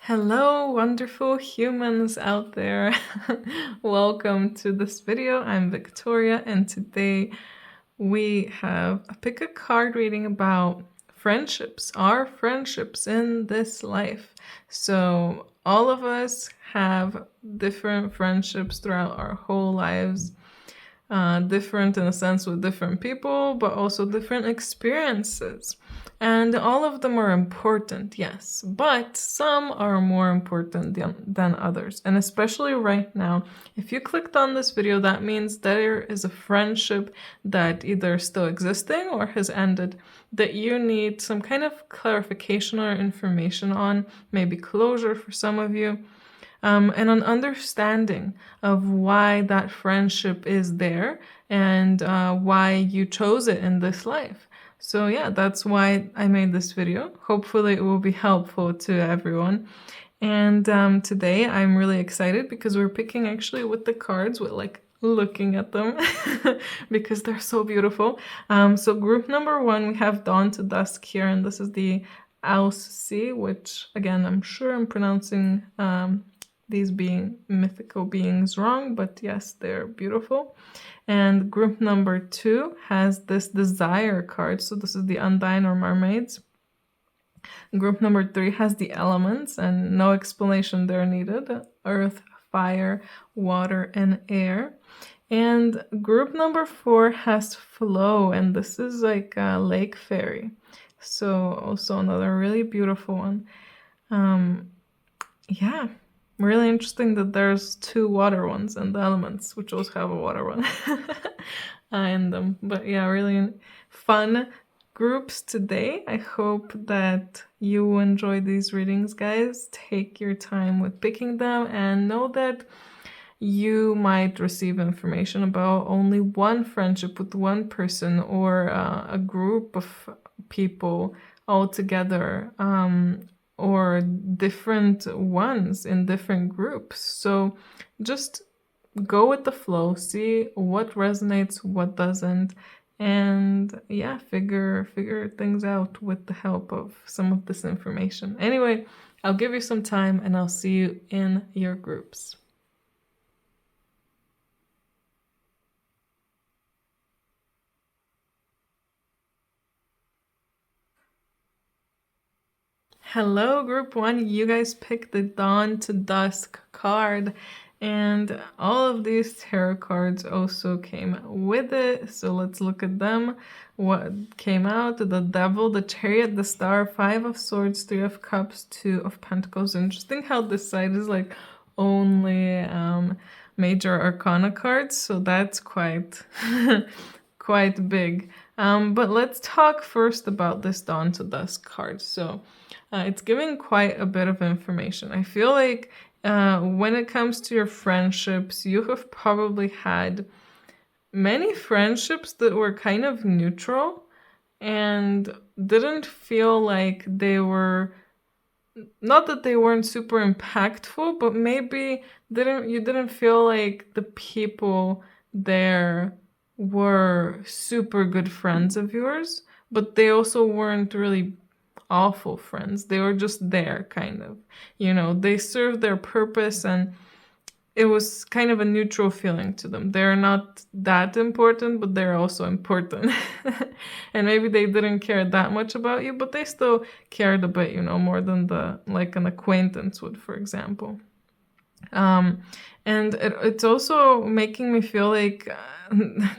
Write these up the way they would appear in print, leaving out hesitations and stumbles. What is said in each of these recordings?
Hello, wonderful humans out there. Welcome to this video. I'm Victoria, and today we have a pick a card reading about friendships, our friendships in this life. So, all of us have different friendships throughout our whole lives. Different in a sense with different people, but also different experiences. And all of them are important, yes, but some are more important than others. And especially right now, if you clicked on this video, that means there is a friendship that either is still existing or has ended that you need some kind of clarification or information on, maybe closure for some of you. And an understanding of why that friendship is there and why you chose it in this life. So yeah, that's why I made this video. Hopefully it will be helpful to everyone. And today I'm really excited because we're picking actually with the cards, with like looking at them because they're so beautiful. So group number 1, we have Dawn to Dusk here, and this is the Aussie, which again, I'm sure I'm pronouncing these being mythical beings wrong, but yes, they're beautiful. And group number 2 has this Desire card, so this is the Undine or Mermaids. Group number 3 has the Elements, and no explanation there needed: Earth, Fire, Water, and Air. And group number 4 has Flow, and this is like a Lake Fairy, so also another really beautiful one. Yeah, really interesting that there's 2 water ones and the Elements, which also have a water one in them. But yeah, really fun groups today. I hope that you enjoy these readings, guys. Take your time with picking them and know that you might receive information about only one friendship with one person or a group of people all together, or different ones in different groups. So just go with the flow, see what resonates, what doesn't, and yeah, figure things out with the help of some of this information. Anyway, I'll give you some time and I'll see you in your groups. Hello, group 1. You guys picked the Dawn to Dusk card, and all of these tarot cards also came with it. So let's look at them. What came out: the Devil, the Chariot, the Star, 5 of Swords, 3 of Cups, 2 of Pentacles. Interesting how this side is like only major arcana cards, so that's quite quite big. But let's talk first about this Dawn to Dusk card. So it's giving quite a bit of information. I feel like when it comes to your friendships, you have probably had many friendships that were kind of neutral and didn't feel like they were, not that they weren't super impactful, but maybe you didn't feel like the people there were super good friends of yours, but they also weren't really awful friends. They were just there, kind of. They served their purpose, and it was kind of a neutral feeling to them. They're not that important, but they're also important. And maybe they didn't care that much about you, but they still cared a bit, more than like an acquaintance would, for example. And it's also making me feel like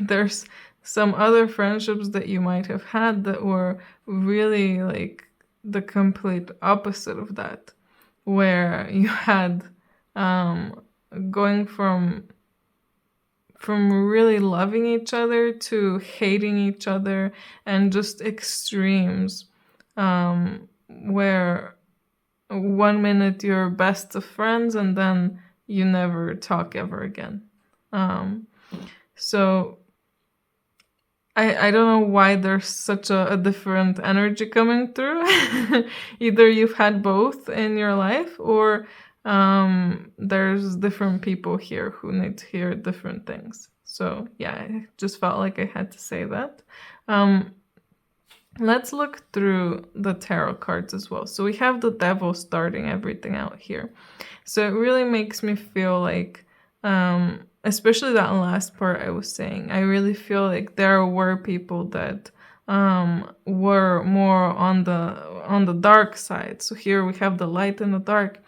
there's some other friendships that you might have had that were really like the complete opposite of that, where you had going from really loving each other to hating each other, and just extremes, where one minute you're best of friends and then you never talk ever again. So I don't know why there's such a different energy coming through. Either you've had both in your life, or there's different people here who need to hear different things. So yeah, I just felt like I had to say that. let's look through the tarot cards as well. So we have the devil starting everything out here. So it really makes me feel like, especially that last part I was saying, I really feel like there were people that were more on the dark side. So here we have the light and the dark,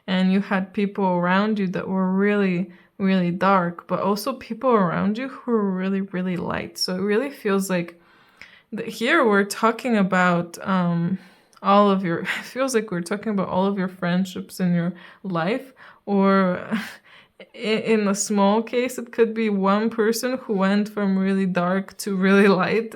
and you had people around you that were really, really dark, but also people around you who were really, really light. So it really feels like here we're talking about all of your, it feels like we're talking about all of your friendships in your life, or in a small case, it could be one person who went from really dark to really light.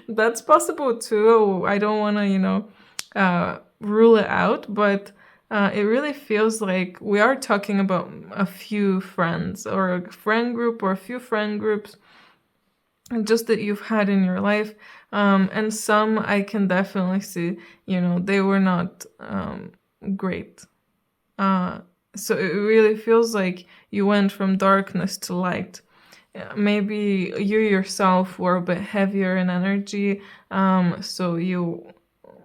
That's possible too. I don't want to, rule it out, but it really feels like we are talking about a few friends or a friend group or a few friend groups just that you've had in your life. And some I can definitely see, they were not great. So it really feels like you went from darkness to light. Maybe you yourself were a bit heavier in energy, so you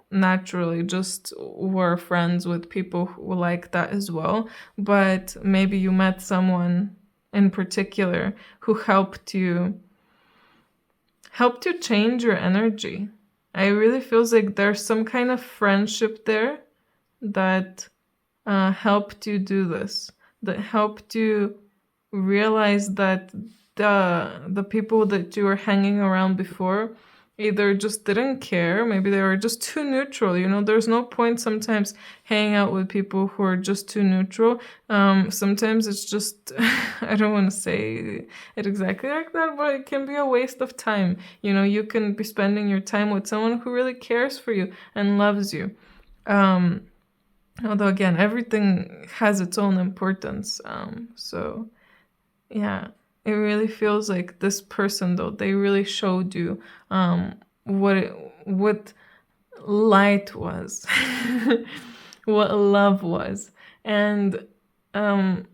naturally just were friends with people who like that as well. But maybe you met someone in particular who helped you change your energy. I really feels like there's some kind of friendship there that helped you do this, that helped you realize that the people that you were hanging around before either just didn't care, maybe they were just too neutral. There's no point sometimes hanging out with people who are just too neutral. Sometimes it's just I don't want to say it exactly like that, but it can be a waste of time. You can be spending your time with someone who really cares for you and loves you. Although again, everything has its own importance. So yeah, it really feels like this person, though, they really showed you what light was, what love was, and it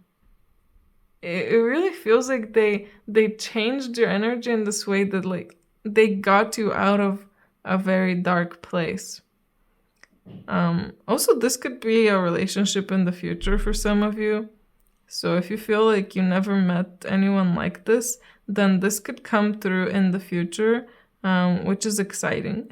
really feels like they changed your energy in this way that like they got you out of a very dark place. Also, this could be a relationship in the future for some of you. So if you feel like you never met anyone like this, then this could come through in the future, which is exciting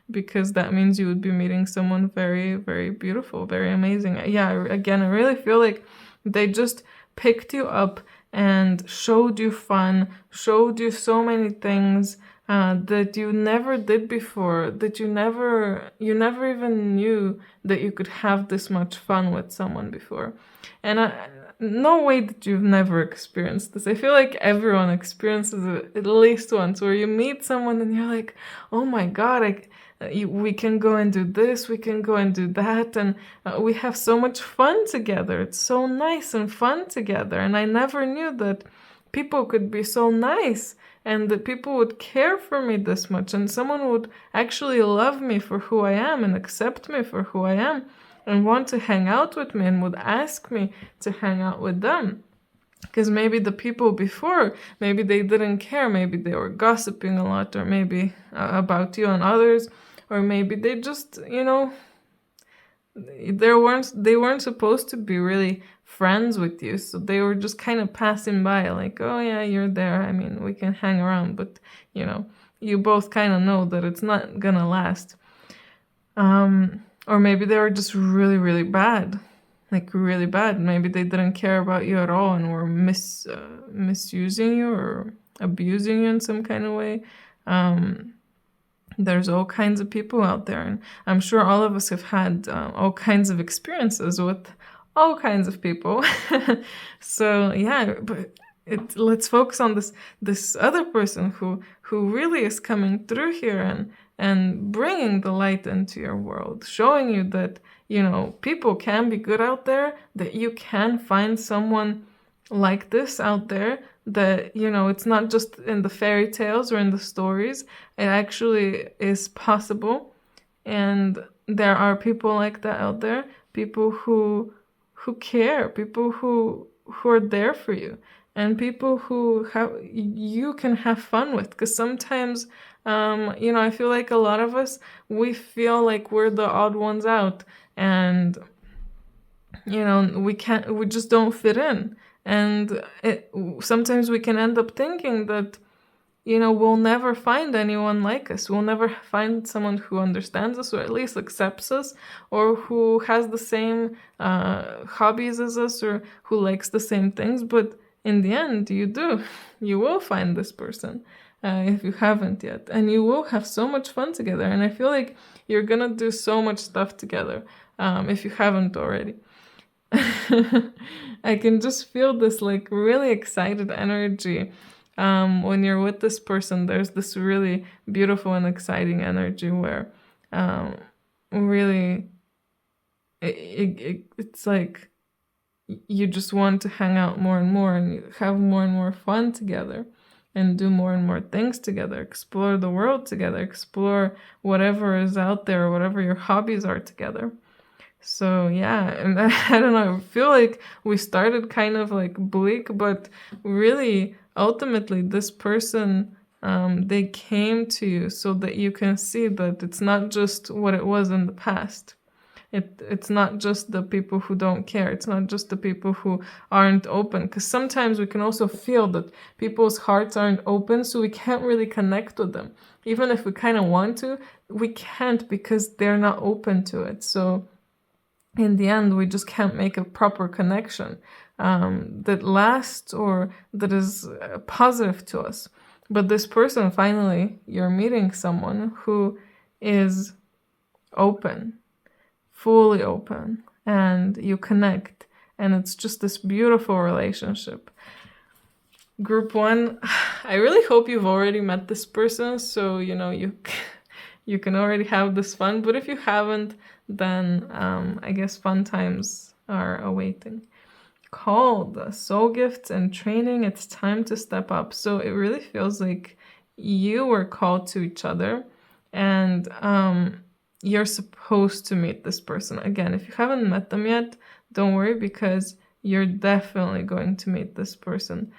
because that means you would be meeting someone very, very beautiful, very amazing. Yeah, again, I really feel like they just picked you up and showed you fun, showed you so many things that you never did before, that you never even knew that you could have this much fun with someone before. And no way that you've never experienced this. I feel like everyone experiences it at least once, where you meet someone and you're like, oh my God, we can go and do this, we can go and do that, and we have so much fun together. It's so nice and fun together. And I never knew that people could be so nice and that people would care for me this much, and someone would actually love me for who I am and accept me for who I am and want to hang out with me and would ask me to hang out with them. Because maybe the people before, maybe they didn't care, maybe they were gossiping a lot, or maybe about you and others, or maybe they just, they weren't supposed to be really friends with you, so they were just kind of passing by, like, oh yeah, you're there, I mean, we can hang around, but you both kind of know that it's not gonna last. Or maybe they were just really, really bad, like really bad. Maybe they didn't care about you at all and were misusing you or abusing you in some kind of way. There's all kinds of people out there, and I'm sure all of us have had all kinds of experiences with all kinds of people. So yeah, but let's focus on this other person who really is coming through here and bringing the light into your world, showing you that people can be good out there, that you can find someone like this out there, that it's not just in the fairy tales or in the stories. It actually is possible, and there are people like that out there, people who care, people who are there for you, and people who you can have fun with. Because sometimes I feel like a lot of us, we feel like we're the odd ones out, and we just don't fit in. And sometimes we can end up thinking that, we'll never find anyone like us. We'll never find someone who understands us, or at least accepts us, or who has the same hobbies as us, or who likes the same things. But in the end, you do. You will find this person, if you haven't yet. And you will have so much fun together. And I feel like you're gonna do so much stuff together, if you haven't already. I can just feel this like really excited energy. When you're with this person, there's this really beautiful and exciting energy where really it's like you just want to hang out more and more, and you have more and more fun together, and do more and more things together, explore the world together, explore whatever is out there, whatever your hobbies are together. So yeah, and I don't know, I feel like we started kind of like bleak, but really, ultimately, this person, they came to you so that you can see that it's not just what it was in the past. It's not just the people who don't care. It's not just the people who aren't open. Because sometimes we can also feel that people's hearts aren't open, so we can't really connect with them. Even if we kind of want to, we can't because they're not open to it. So in the end, we just can't make a proper connection that lasts or that is positive to us. But this person, finally, you're meeting someone who is open, fully open, and you connect, and it's just this beautiful relationship. Group 1, I really hope you've already met this person, so you can already have this fun. But if you haven't, then I guess fun times are awaiting. Called Soul Gifts and Training, it's time to step up. So it really feels like you were called to each other, and you're supposed to meet this person. Again, if you haven't met them yet, don't worry, because you're definitely going to meet this person.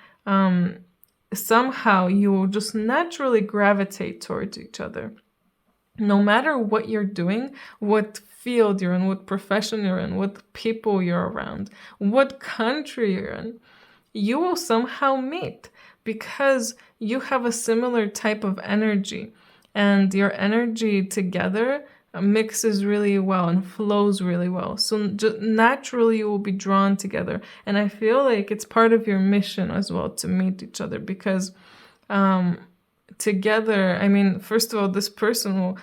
Somehow you will just naturally gravitate towards each other. No matter what you're doing, what field you're in, what profession you're in, what people you're around, what country you're in, you will somehow meet because you have a similar type of energy, and your energy together mixes really well and flows really well. So naturally you will be drawn together. And I feel like it's part of your mission as well to meet each other, because together, I mean, first of all, this person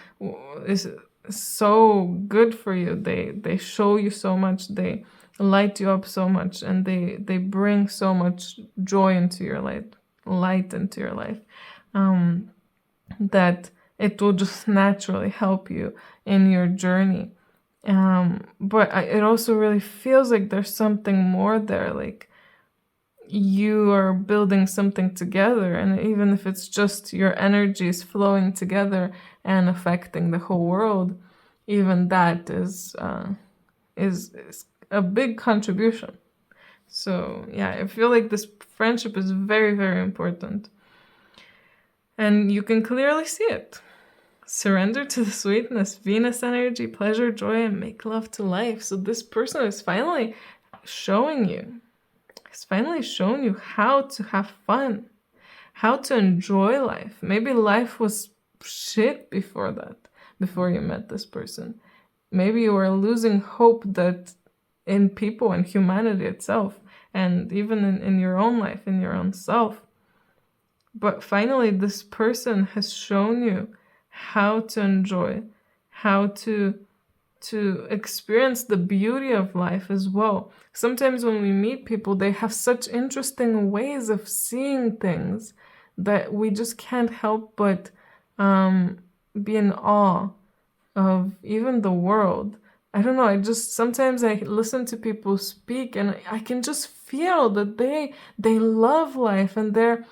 is so good for you. They show you so much, they light you up so much, and they bring so much joy into your light into your life, that it will just naturally help you in your journey. But it also really feels like there's something more there, like you are building something together, and even if it's just your energies flowing together and affecting the whole world, even that is a big contribution. So yeah, I feel like this friendship is very, very important, and you can clearly see it. Surrender to the sweetness, Venus energy, pleasure, joy, and make love to life. So this person is finally showing you. He's finally shown you how to have fun, how to enjoy life. Maybe life was shit before that, before you met this person. Maybe you were losing hope that in people and humanity itself, and even in your own life, in your own self. But finally, this person has shown you how to enjoy, how to experience the beauty of life as well. Sometimes when we meet people, they have such interesting ways of seeing things that we just can't help but be in awe of even the world. I don't know, sometimes I listen to people speak and I can just feel that they love life, and they're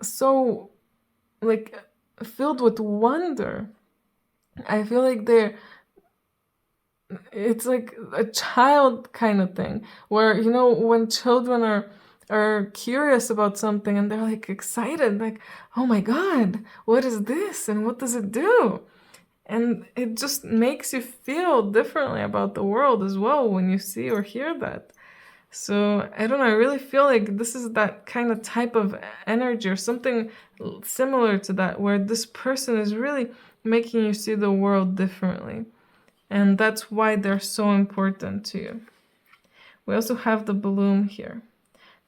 so like filled with wonder. I feel like it's like a child kind of thing, where when children are are curious about something and they're like excited, like, oh my God, what is this? And what does it do? And it just makes you feel differently about the world as well when you see or hear that. So I don't know, I really feel like this is that kind of type of energy or something similar to that, where this person is really making you see the world differently. And that's why they're so important to you. We also have the bloom here.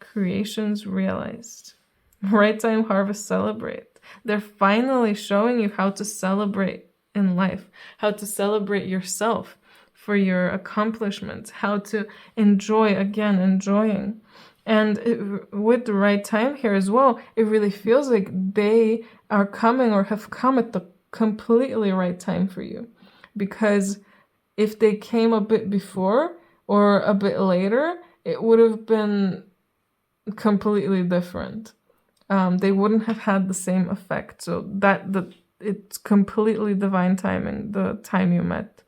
Creations realized. Right time harvest celebrate. They're finally showing you how to celebrate in life, how to celebrate yourself for your accomplishments, how to enjoy, again, enjoying. And with the right time here as well, it really feels like they are coming or have come at the completely right time for you. Because if they came a bit before or a bit later, it would have been completely different. They wouldn't have had the same effect. So it's completely divine timing, the time you met.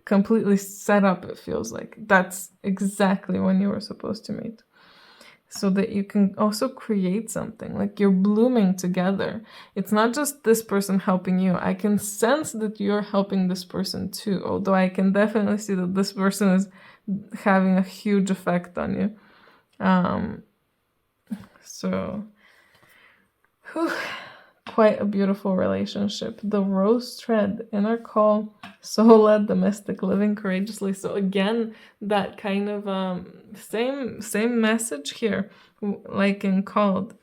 Completely set up, it feels like. That's exactly when you were supposed to meet. So that you can also create something, like you're blooming together. It's not just this person helping you. I can sense that you're helping this person too, although I can definitely see that this person is having a huge effect on you. So, whew, quite a beautiful relationship. The rose thread, inner call, soul led, domestic, living courageously. So again, that kind of same message here, like in called.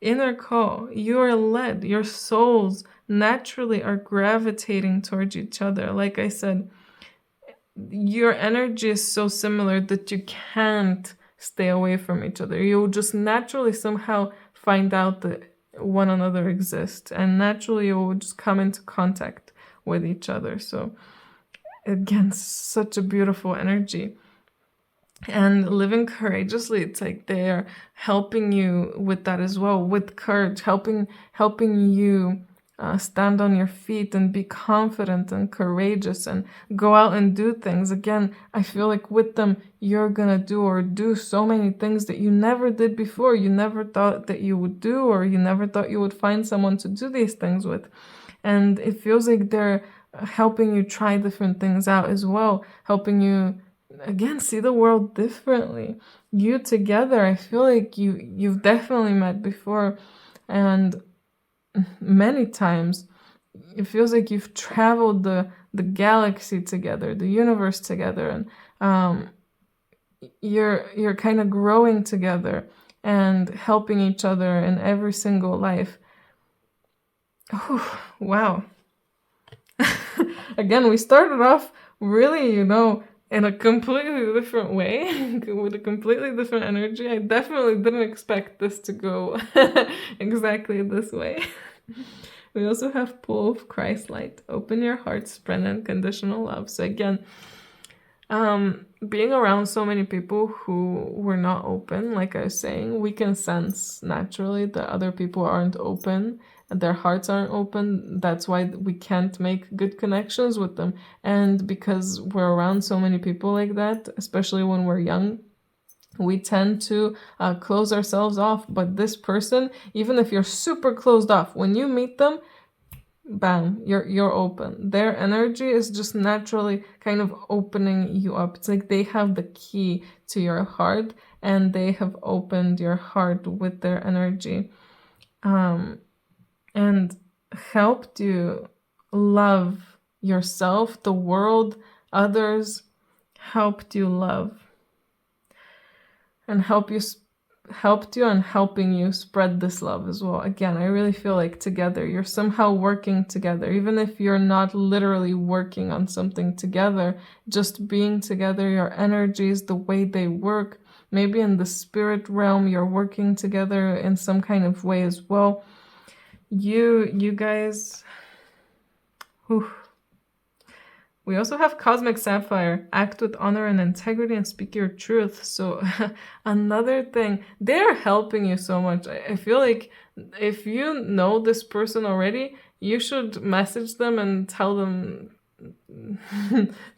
Inner call, you are led. Your souls naturally are gravitating towards each other. Like I said, your energy is so similar that you can't stay away from each other. You'll just naturally somehow find out that one another exists, and naturally you will just come into contact with each other. So again, such a beautiful energy. And living courageously, it's like they're helping you with that as well, with courage, helping you stand on your feet and be confident and courageous and go out and do things. Again, I feel like with them, you're gonna do so many things that you never did before. You never thought that you would do, or you never thought you would find someone to do these things with. And it feels like they're helping you try different things out as well, helping you, again, see the world differently. You together, I feel like you've definitely met before, and many times it feels like you've traveled the galaxy together, the universe together, and you're kind of growing together and helping each other in every single life. Oh, wow. Again, we started off really, in a completely different way, with a completely different energy. I definitely didn't expect this to go exactly this way. We also have Pool of Christ Light. Open your heart, spread unconditional love. So again, being around so many people who were not open, like I was saying, we can sense naturally that other people aren't open and their hearts aren't open. That's why we can't make good connections with them. And because we're around so many people like that, especially when we're young, we tend to close ourselves off. But this person, even if you're super closed off, when you meet them, bam, you're open. Their energy is just naturally kind of opening you up. It's like they have the key to your heart, and they have opened your heart with their energy, and helped you love yourself, the world, others, helped you love, and helped you and helping you spread this love as well. Again, I really feel like together, you're somehow working together. Even if you're not literally working on something together, just being together, your energies, the way they work, maybe in the spirit realm, you're working together in some kind of way as well. You guys, whew. We also have Cosmic Sapphire. Act with honor and integrity and speak your truth. So another thing, they're helping you so much. I feel like if you know this person already, you should message them and tell them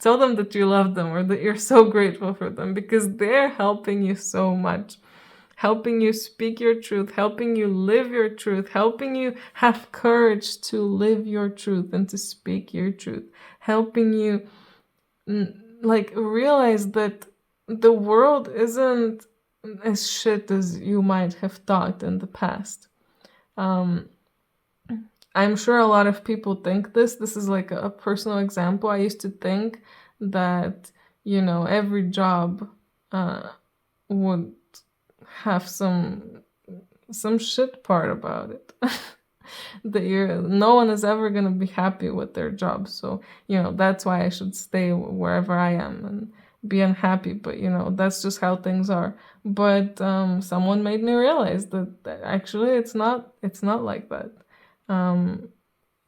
tell them that you love them or that you're so grateful for them, because they're helping you so much, helping you speak your truth, helping you live your truth, helping you have courage to live your truth and to speak your truth, helping you like realize that the world isn't as shit as you might have thought in the past. I'm sure a lot of people think this. This is like a personal example. I used to think that, every job would have some shit part about it. That no one is ever gonna be happy with their job. So, that's why I should stay wherever I am and be unhappy. But that's just how things are. But someone made me realize that actually it's not like that.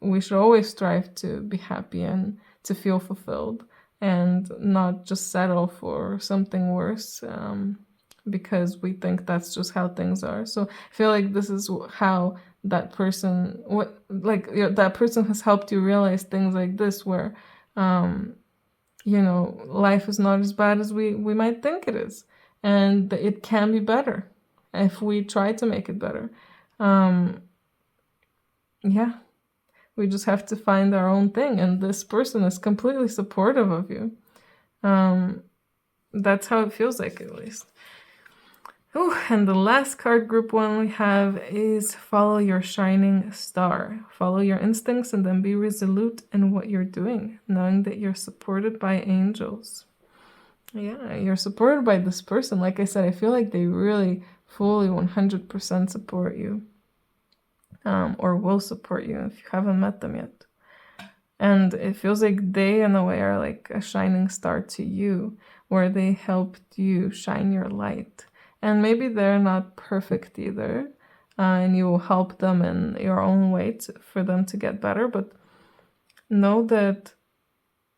We should always strive to be happy and to feel fulfilled and not just settle for something worse, because we think that's just how things are. So I feel like this is how that person, that person has helped you realize things like this, where, life is not as bad as we might think it is. And it can be better if we try to make it better. Yeah, we just have to find our own thing. And this person is completely supportive of you. That's how it feels like, at least. Oh, and the last card, group 1, we have is follow your shining star. Follow your instincts and then be resolute in what you're doing, knowing that you're supported by angels. Yeah, you're supported by this person. Like I said, I feel like they really fully 100% support you, or will support you if you haven't met them yet. And it feels like they, in a way, are like a shining star to you, where they helped you shine your light. And maybe they're not perfect either, and you will help them in your own way for them to get better. But know that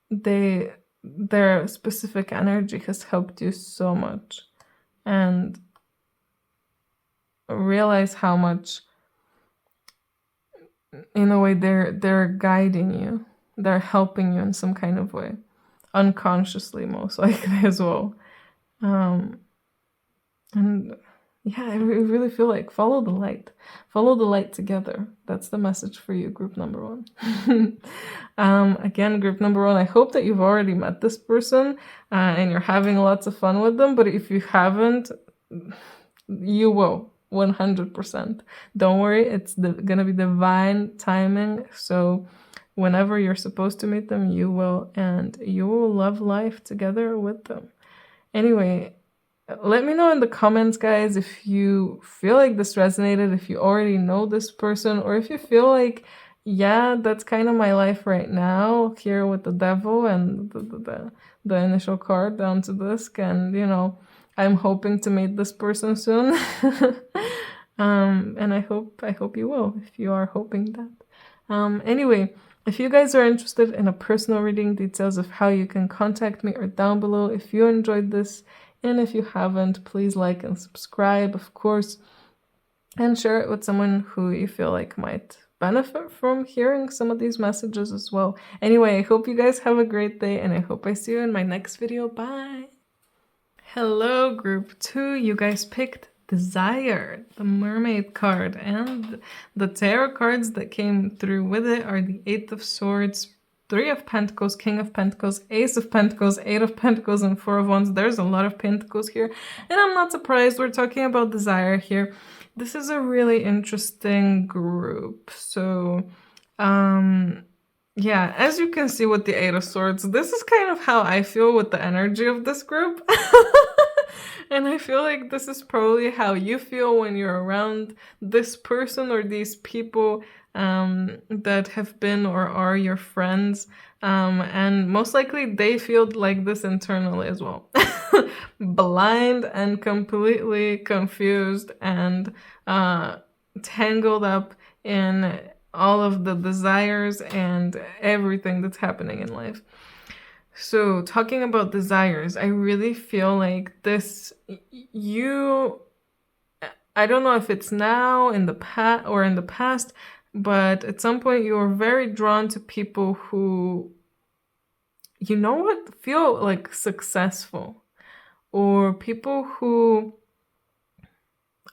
their specific energy has helped you so much, and realize how much, in a way, they're guiding you. They're helping you in some kind of way, unconsciously, most likely as well. And yeah, I really feel like follow the light together. That's the message for you, group number 1. Again, group number 1, I hope that you've already met this person, and you're having lots of fun with them. But if you haven't, you will 100%. Don't worry, it's gonna be divine timing. So whenever you're supposed to meet them, you will, and you will love life together with them. Anyway, let me know in the comments, guys, if you feel like this resonated, if you already know this person, or if you feel like, yeah, that's kind of my life right now, here with the devil and the initial card down to disc, and I'm hoping to meet this person soon. And I hope you will, if you are hoping that. Anyway, if you guys are interested in a personal reading, details of how you can contact me are down below. If you enjoyed this, and if you haven't, please like and subscribe, of course, and share it with someone who you feel like might benefit from hearing some of these messages as well. Anyway, I hope you guys have a great day, and I hope I see you in my next video. Bye! Hello, group 2. You guys picked Desire, the mermaid card, and the tarot cards that came through with it are the 8 of Swords, 3 of Pentacles, King of Pentacles, Ace of Pentacles, 8 of Pentacles, and 4 of Wands. There's a lot of Pentacles here, and I'm not surprised. We're talking about desire here. This is a really interesting group. So, yeah, as you can see with the 8 of Swords, this is kind of how I feel with the energy of this group. And I feel like this is probably how you feel when you're around this person or these people that have been or are your friends. And most likely they feel like this internally as well. Blind and completely confused and tangled up in all of the desires and everything that's happening in life. So talking about desires, I really feel like this, I don't know if it's now, in the past, or in the past, but at some point you were very drawn to people who you know what, feel like successful, or people who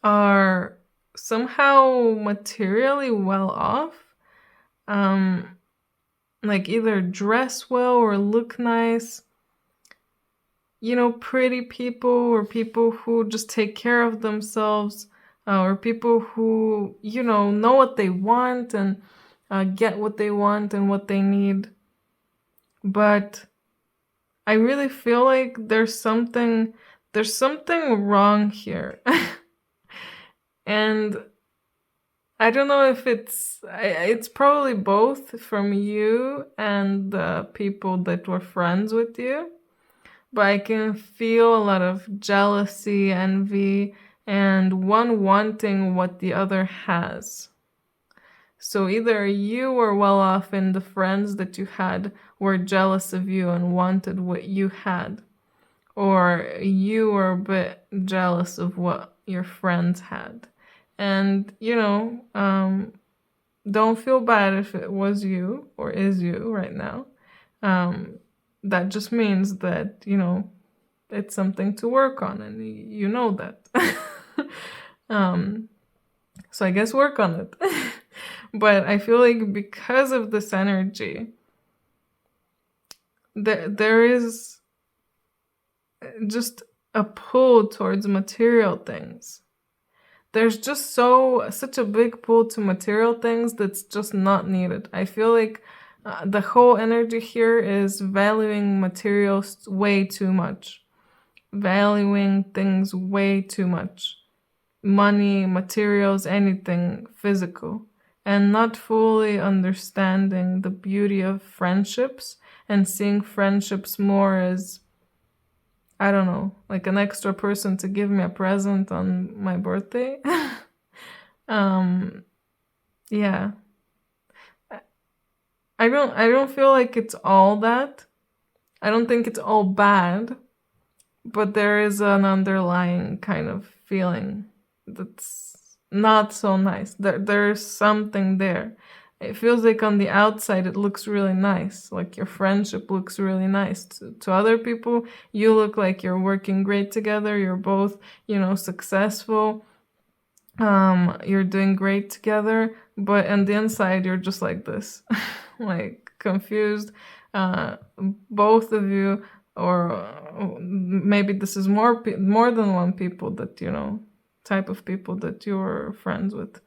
are somehow materially well off, um, like either dress well or look nice, pretty people, or people who just take care of themselves, or people who, know what they want and get what they want and what they need. But I really feel like there's something wrong here. And I don't know if it's probably both from you and the people that were friends with you, but I can feel a lot of jealousy, envy, and one wanting what the other has. So either you were well off and the friends that you had were jealous of you and wanted what you had, or you were a bit jealous of what your friends had. And, don't feel bad if it was you or is you right now. Um, that just means that, it's something to work on, and you know that. um, so I guess work on it. But I feel like because of this energy, there is just a pull towards material things. There's just such a big pull to material things that's just not needed. I feel like the whole energy here is valuing materials way too much, valuing things way too much, money, materials, anything physical, and not fully understanding the beauty of friendships and seeing friendships more as, I don't know, like an extra person to give me a present on my birthday. um, yeah. I don't feel like it's all that. I don't think it's all bad, but there is an underlying kind of feeling that's not so nice. There's something there. It feels like on the outside it looks really nice, like your friendship looks really nice. To other people, you look like you're working great together, you're both, successful, you're doing great together, but on the inside you're just like this, like confused. Both of you, or maybe this is more than one people that, type of people that you're friends with,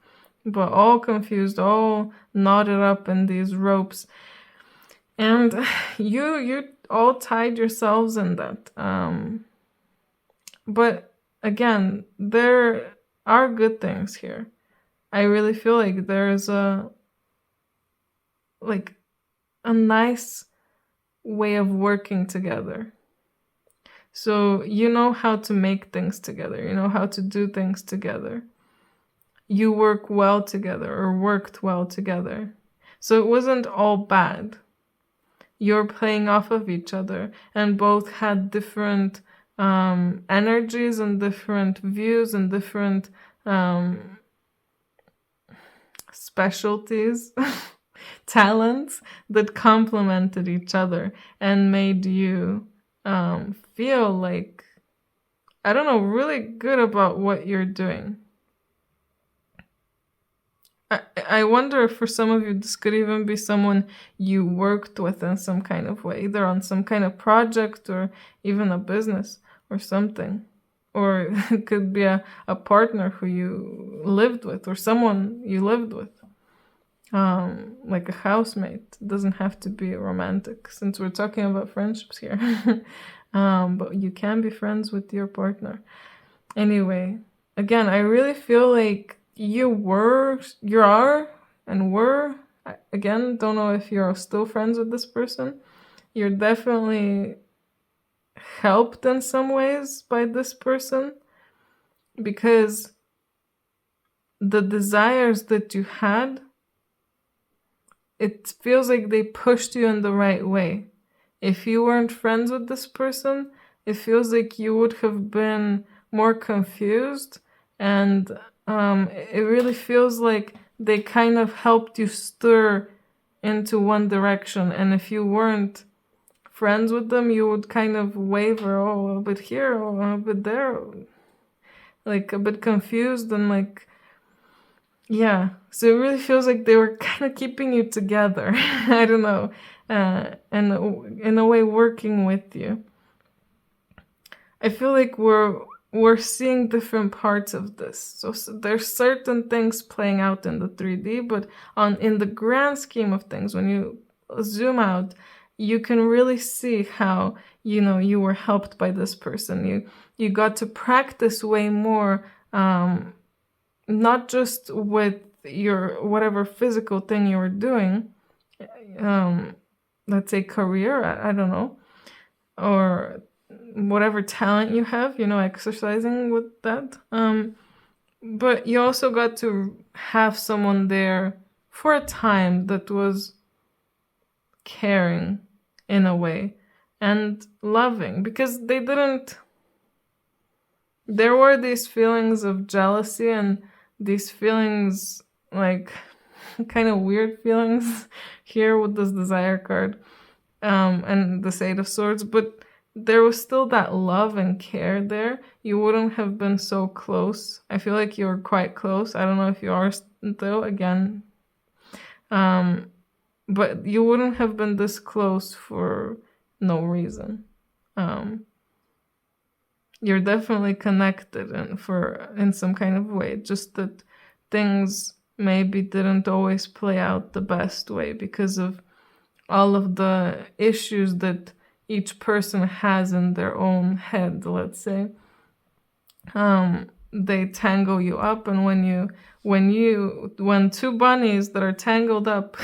but all confused, all knotted up in these ropes, and you all tied yourselves in that. But again, there are good things here. I really feel like there's like a nice way of working together. So you know how to make things together, you know how to do things together. You work well together, or worked well together. So it wasn't all bad. You're playing off of each other, and both had different energies and different views and different specialties, talents that complemented each other and made you feel like, I don't know, really good about what you're doing. I wonder if for some of you this could even be someone you worked with in some kind of way, either on some kind of project or even a business or something. Or it could be a partner who you lived with, or someone you lived with. Like a housemate. It doesn't have to be romantic, since we're talking about friendships here. But you can be friends with your partner. Anyway, again, I really feel like you are, and were, again, don't know if you're still friends with this person. You're definitely helped in some ways by this person, because the desires that you had, it feels like they pushed you in the right way. If you weren't friends with this person, it feels like you would have been more confused, and it really feels like they kind of helped you stir into one direction. And if you weren't friends with them, you would kind of waver, oh, a bit here, oh, a bit there, like a bit confused and like, yeah. So it really feels like they were kind of keeping you together. I don't know, and in a way working with you. I feel like we're seeing different parts of this. So there's certain things playing out in the 3D, but in the grand scheme of things, when you zoom out, you can really see how, you were helped by this person. You got to practice way more, not just with your whatever physical thing you were doing, let's say career, I don't know, or whatever talent you have, exercising with that. But you also got to have someone there for a time that was caring in a way and loving, because there were these feelings of jealousy and these feelings, like kind of weird feelings here with this desire card, and the Eight of Swords, but there was still that love and care there. You wouldn't have been so close. I feel like you were quite close. I don't know if you are still, again. But you wouldn't have been this close for no reason. You're definitely connected in some kind of way, just that things maybe didn't always play out the best way because of all of the issues that each person has in their own head, let's say. They tangle you up, and when two bunnies that are tangled up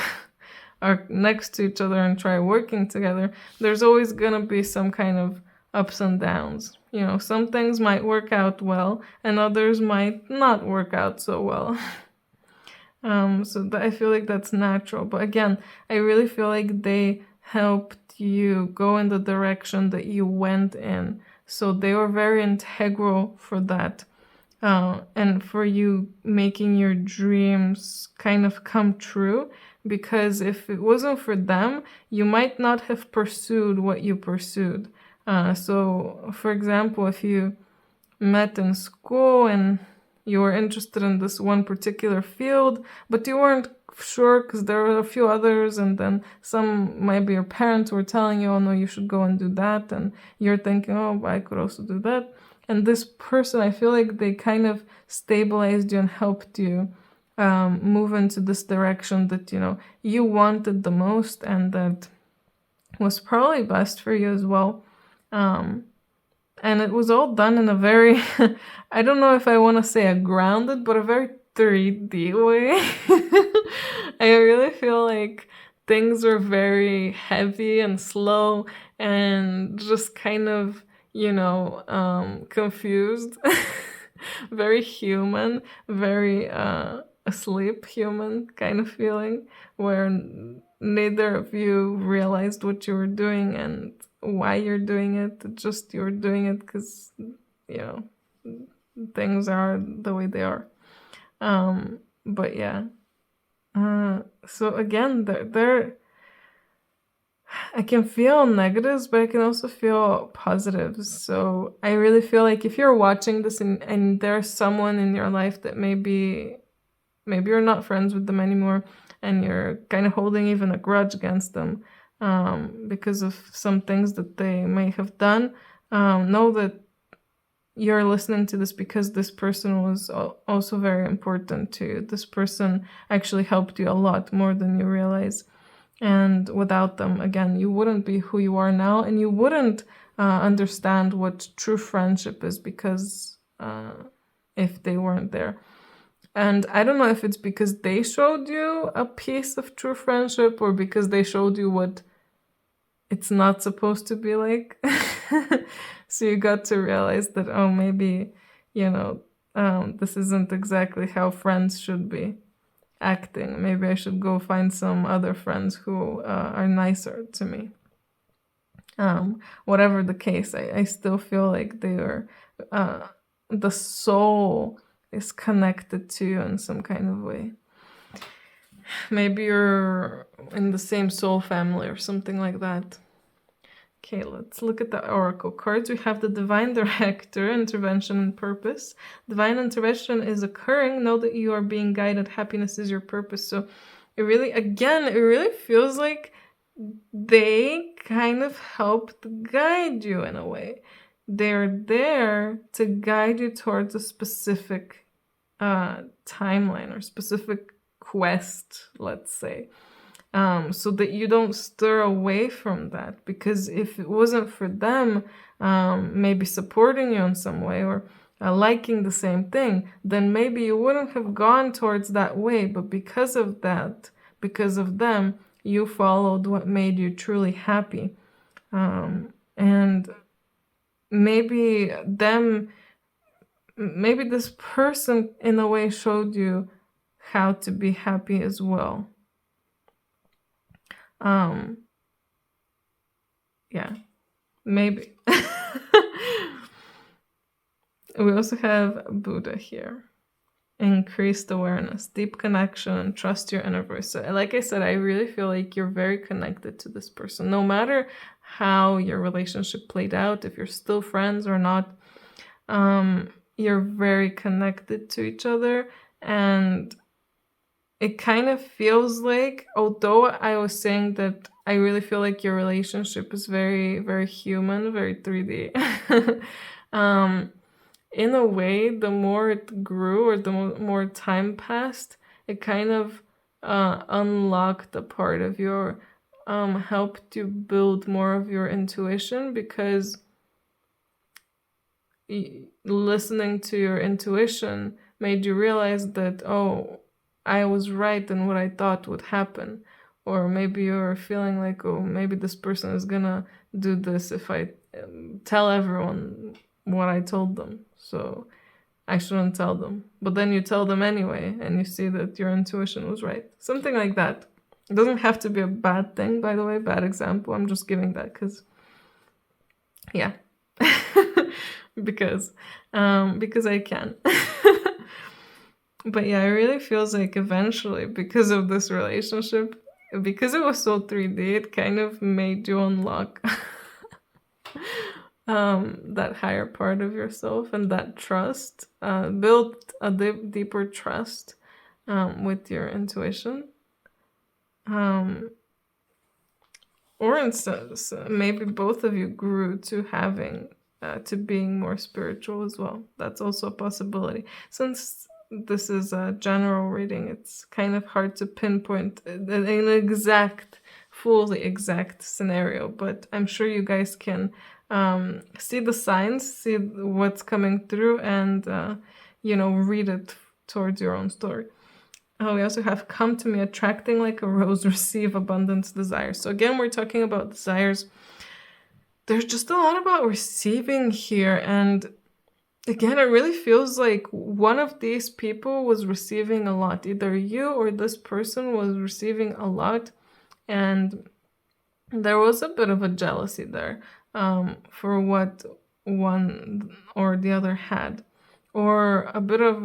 are next to each other and try working together, there's always gonna be some kind of ups and downs. Some things might work out well and others might not work out so well. So I feel like that's natural. But again, I really feel like they helped you go in the direction that you went in. So they were very integral for that. And for you making your dreams kind of come true. Because if it wasn't for them, you might not have pursued what you pursued. So, for example, if you met in school and you were interested in this one particular field, but you weren't sure because there were a few others, and then maybe your parents were telling you, oh no, you should go and do that, and you're thinking, oh, I could also do that. And this person, I feel like they kind of stabilized you and helped you move into this direction that, you wanted the most and that was probably best for you as well. And it was all done in a very, I don't know if I want to say a grounded, but a very 3D way. I really feel like things were very heavy and slow and just kind of, confused. Very human, very asleep human kind of feeling, where neither of you realized what you were doing and why you're doing it. Just you're doing it because things are the way they are. But yeah, so again, I can feel negatives, but I can also feel positives. So I really feel like if you're watching this and there's someone in your life that maybe you're not friends with them anymore and you're kind of holding even a grudge against them, because of some things that they may have done, know that you're listening to this because this person was also very important to you. This person actually helped you a lot more than you realize. And without them, again, you wouldn't be who you are now, and you wouldn't understand what true friendship is, because if they weren't there. And I don't know if it's because they showed you a piece of true friendship or because they showed you what it's not supposed to be like. So you got to realize that, oh, maybe, this isn't exactly how friends should be acting. Maybe I should go find some other friends who are nicer to me. Whatever the case, I still feel like they are, the soul is connected to you in some kind of way. Maybe you're in the same soul family or something like that. Okay, let's look at the oracle cards. We have the divine director, intervention and purpose. Divine intervention is occurring. Know that you are being guided. Happiness is your purpose. So it really feels like they kind of helped guide you in a way. They're there to guide you towards a specific timeline or specific quest, let's say. So that you don't stir away from that, because if it wasn't for them maybe supporting you in some way or liking the same thing, then maybe you wouldn't have gone towards that way. But because of that, because of them, you followed what made you truly happy. And maybe this person in a way showed you how to be happy as well. Yeah, maybe. We also have Buddha here. Increased awareness, deep connection, trust your inner voice. So like I said, I really feel like you're very connected to this person. No matter how your relationship played out, if you're still friends or not, you're very connected to each other. And it kind of feels like, although I was saying that I really feel like your relationship is very, very human, very 3D. In a way, the more it grew or the more time passed, it kind of unlocked a part of your, helped you build more of your intuition, because listening to your intuition made you realize that, oh, I was right in what I thought would happen. Or maybe you're feeling like, oh, maybe this person is gonna do this if I tell everyone what I told them. So I shouldn't tell them. But then you tell them anyway, and you see that your intuition was right. Something like that. It doesn't have to be a bad thing, by the way, bad example. I'm just giving that because, yeah. because I can. But yeah, it really feels like eventually, because of this relationship, because it was so 3D, it kind of made you unlock that higher part of yourself, and that trust, built a deeper trust with your intuition. Or instead, maybe both of you grew to having, to being more spiritual as well. That's also a possibility. Since this is a general reading, it's kind of hard to pinpoint an exact, fully exact scenario, but I'm sure you guys can see the signs, see what's coming through, and read it towards your own story. We also have come to me attracting like a rose, receive abundance desires. So again, we're talking about desires. There's just a lot about receiving here, and again, it really feels like one of these people was receiving a lot. Either you or this person was receiving a lot, and there was a bit of a jealousy there for what one or the other had, or a bit of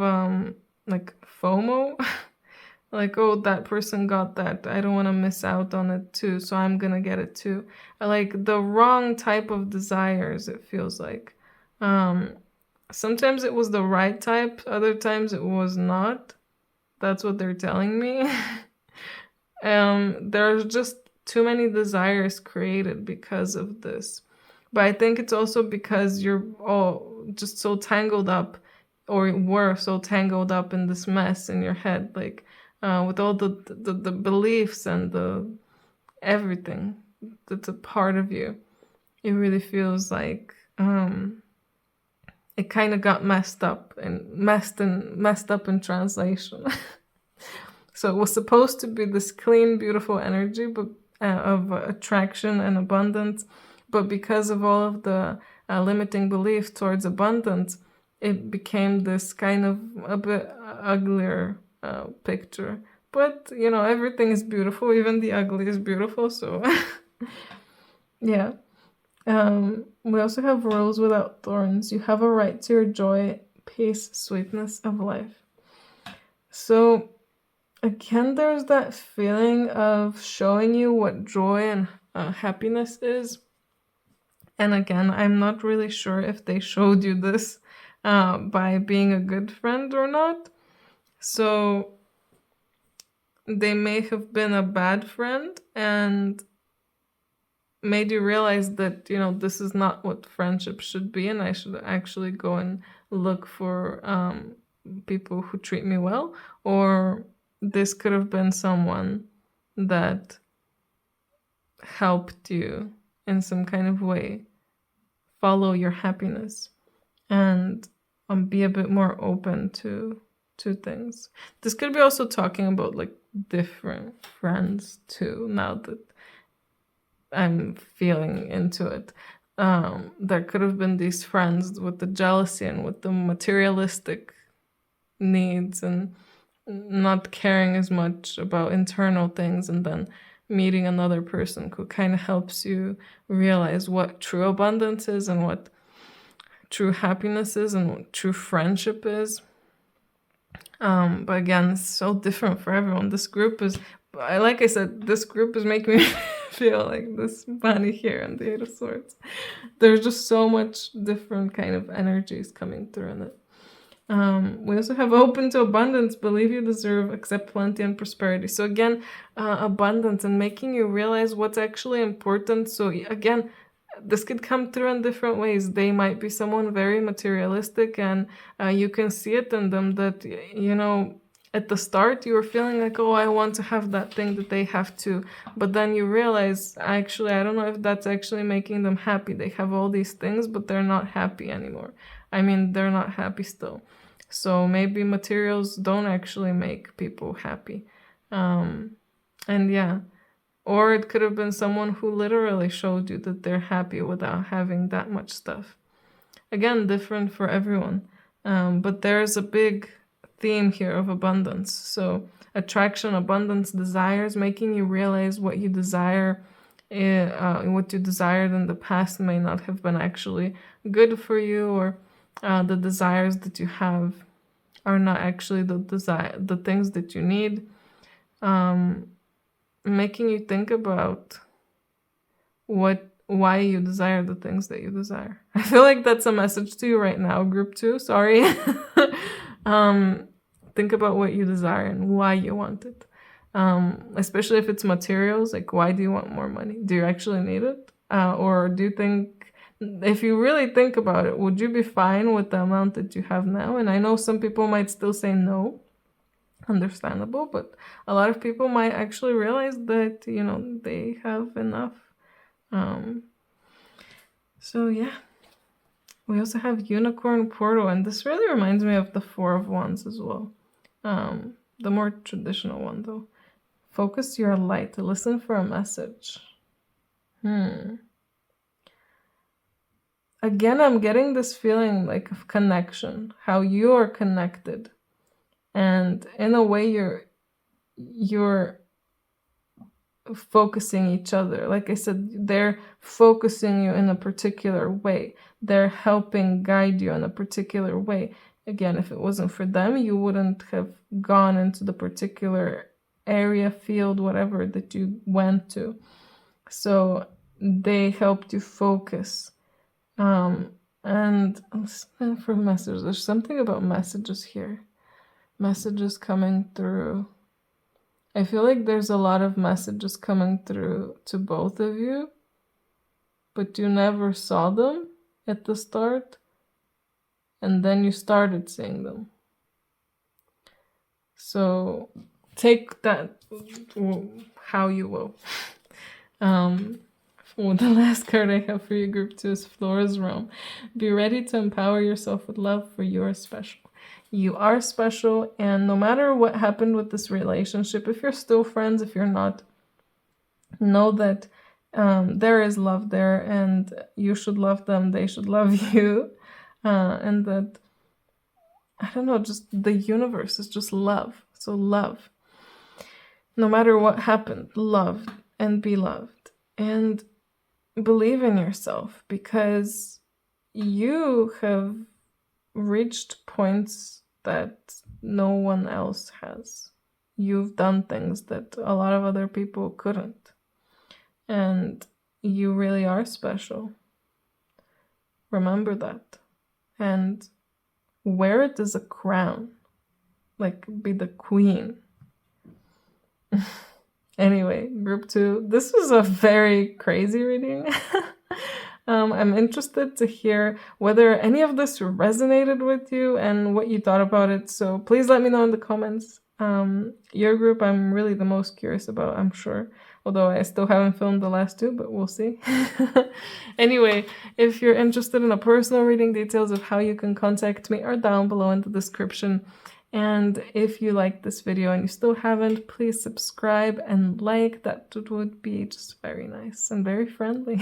like FOMO. Like, oh, that person got that, I don't want to miss out on it too, so I'm gonna get it too. Like the wrong type of desires, it feels like. Sometimes it was the right type, other times it was not. That's what they're telling me. There's just too many desires created because of this. But I think it's also because you're all just so tangled up, or were so tangled up in this mess in your head, like with all the beliefs and the everything that's a part of you. It really feels like it kind of got messed up in translation. So it was supposed to be this clean, beautiful energy, but of attraction and abundance, but because of all of the limiting beliefs towards abundance, it became this kind of a bit uglier picture. But everything is beautiful, even the ugly is beautiful. So yeah. We also have rose without thorns. You have a right to your joy, peace, sweetness of life. So again, there's that feeling of showing you what joy and happiness is. And again, I'm not really sure if they showed you this by being a good friend or not. So they may have been a bad friend and made you realize that, this is not what friendship should be, and I should actually go and look for people who treat me well. Or this could have been someone that helped you in some kind of way follow your happiness and be a bit more open to things. This could be also talking about like different friends too, now that I'm feeling into it. There could have been these friends with the jealousy and with the materialistic needs and not caring as much about internal things, and then meeting another person who kind of helps you realize what true abundance is and what true happiness is and what true friendship is. But again, it's so different for everyone. This group is, like I said, this group is making me feel like this bunny here and the Eight of Swords. There's just so much different kind of energies coming through in it. We also have open to abundance, believe you deserve, accept plenty and prosperity. So again, abundance and making you realize what's actually important. So again, this could come through in different ways. They might be someone very materialistic, and you can see it in them that, at the start you were feeling like, oh, I want to have that thing that they have too. But then you realize, actually, I don't know if that's actually making them happy. They have all these things, but they're not happy anymore. I mean, they're not happy still. So maybe materials don't actually make people happy. And yeah. Or it could have been someone who literally showed you that they're happy without having that much stuff. Again, different for everyone. But there's a big theme here of abundance. So attraction, abundance, desires, making you realize what you desire, what you desired in the past may not have been actually good for you, or the desires that you have are not actually the things that you need. Making you think about why you desire the things that you desire. I feel like that's a message to you right now, group 2, sorry. Think about what you desire and why you want it. Especially if it's materials, like why do you want more money? Do you actually need it? Or do you think, if you really think about it, would you be fine with the amount that you have now? And I know some people might still say no, understandable, but a lot of people might actually realize that, they have enough. So yeah. We also have Unicorn Portal, and this really reminds me of the Four of Wands as well. The more traditional one though. Focus your light to listen for a message. Again, I'm getting this feeling like of connection, how you are connected. And in a way you're focusing each other. Like I said, they're focusing you in a particular way. They're helping guide you in a particular way. Again, if it wasn't for them, you wouldn't have gone into the particular area, field, whatever that you went to. So they helped you focus. And for messages, there's something about messages here. Messages coming through. I feel like there's a lot of messages coming through to both of you, but you never saw them at the start, and then you started seeing them. So take that how you will. Well, the last card I have for you, group 2, is Flora's Realm. Be ready to empower yourself with love, for you are special. You are special, and no matter what happened with this relationship, if you're still friends, if you're not, know that there is love there, and you should love them, they should love you, and that, I don't know, just the universe is just love. So love. No matter what happened, love and be loved. And believe in yourself, because you have reached points that no one else has. You've done things that a lot of other people couldn't. And you really are special. Remember that. And wear it as a crown. Like, be the queen. Anyway, group 2. This was a very crazy reading. I'm interested to hear whether any of this resonated with you and what you thought about it. So please let me know in the comments. Your group I'm really the most curious about, I'm sure. Although I still haven't filmed the last 2, but we'll see. Anyway, if you're interested in a personal reading, details of how you can contact me are down below in the description. And if you like this video and you still haven't, please subscribe and like. That would be just very nice and very friendly.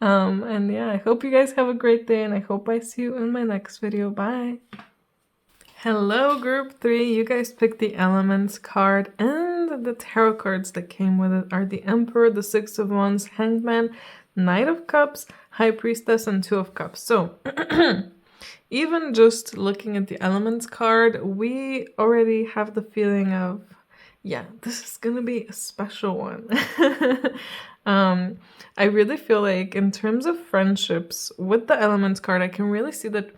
And yeah, I hope you guys have a great day, and I hope I see you in my next video. Bye! Hello, group 3. You guys picked the Elements card, and the tarot cards that came with it are the Emperor, the Six of Wands, Hangman, Knight of Cups, High Priestess, and Two of Cups. So, even just looking at the Elements card, we already have the feeling of, yeah, this is gonna be a special one. I really feel like in terms of friendships, with the Elements card, I can really see that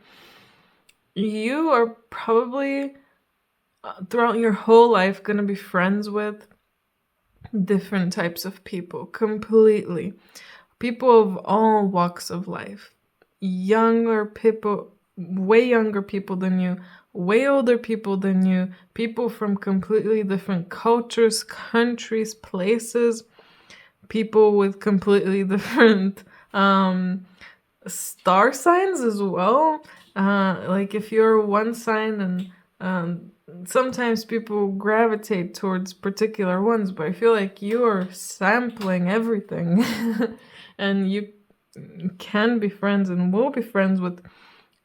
you are probably throughout your whole life gonna be friends with different types of people, completely. People of all walks of life. Younger people, way younger people than you, way older people than you, people from completely different cultures, countries, places, people with completely different star signs as well. Like if you're one sign, and sometimes people gravitate towards particular ones, but I feel like you're sampling everything. And you can be friends and will be friends with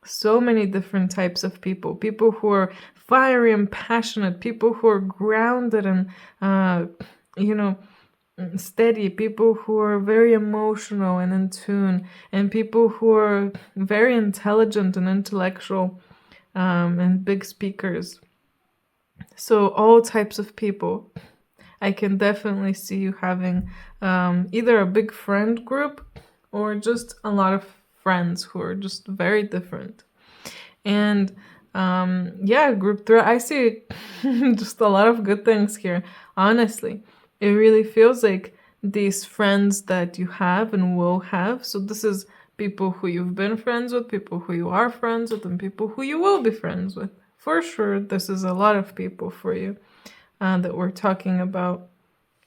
so many different types of people. People who are fiery and passionate, people who are grounded and, you know, steady, people who are very emotional and in tune, and people who are very intelligent and intellectual, and big speakers. So all types of people. I can definitely see you having either a big friend group or just a lot of friends who are just very different. And yeah, group 3, I see just a lot of good things here, honestly. It really feels like these friends that you have and will have. So this is people who you've been friends with, people who you are friends with, and people who you will be friends with. For sure, this is a lot of people for you that we're talking about.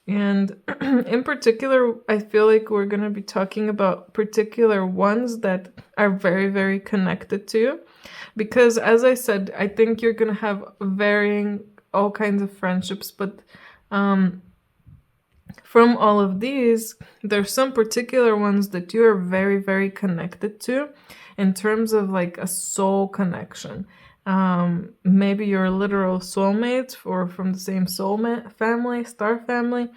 And in particular, I feel like we're going to be talking about particular ones that are very, very connected to you. Because as I said, I think you're going to have varying all kinds of friendships, but from all of these, there's some particular ones that you are very, very connected to in terms of like a soul connection. Maybe you're a literal soulmate or from the same soulmate family, star family,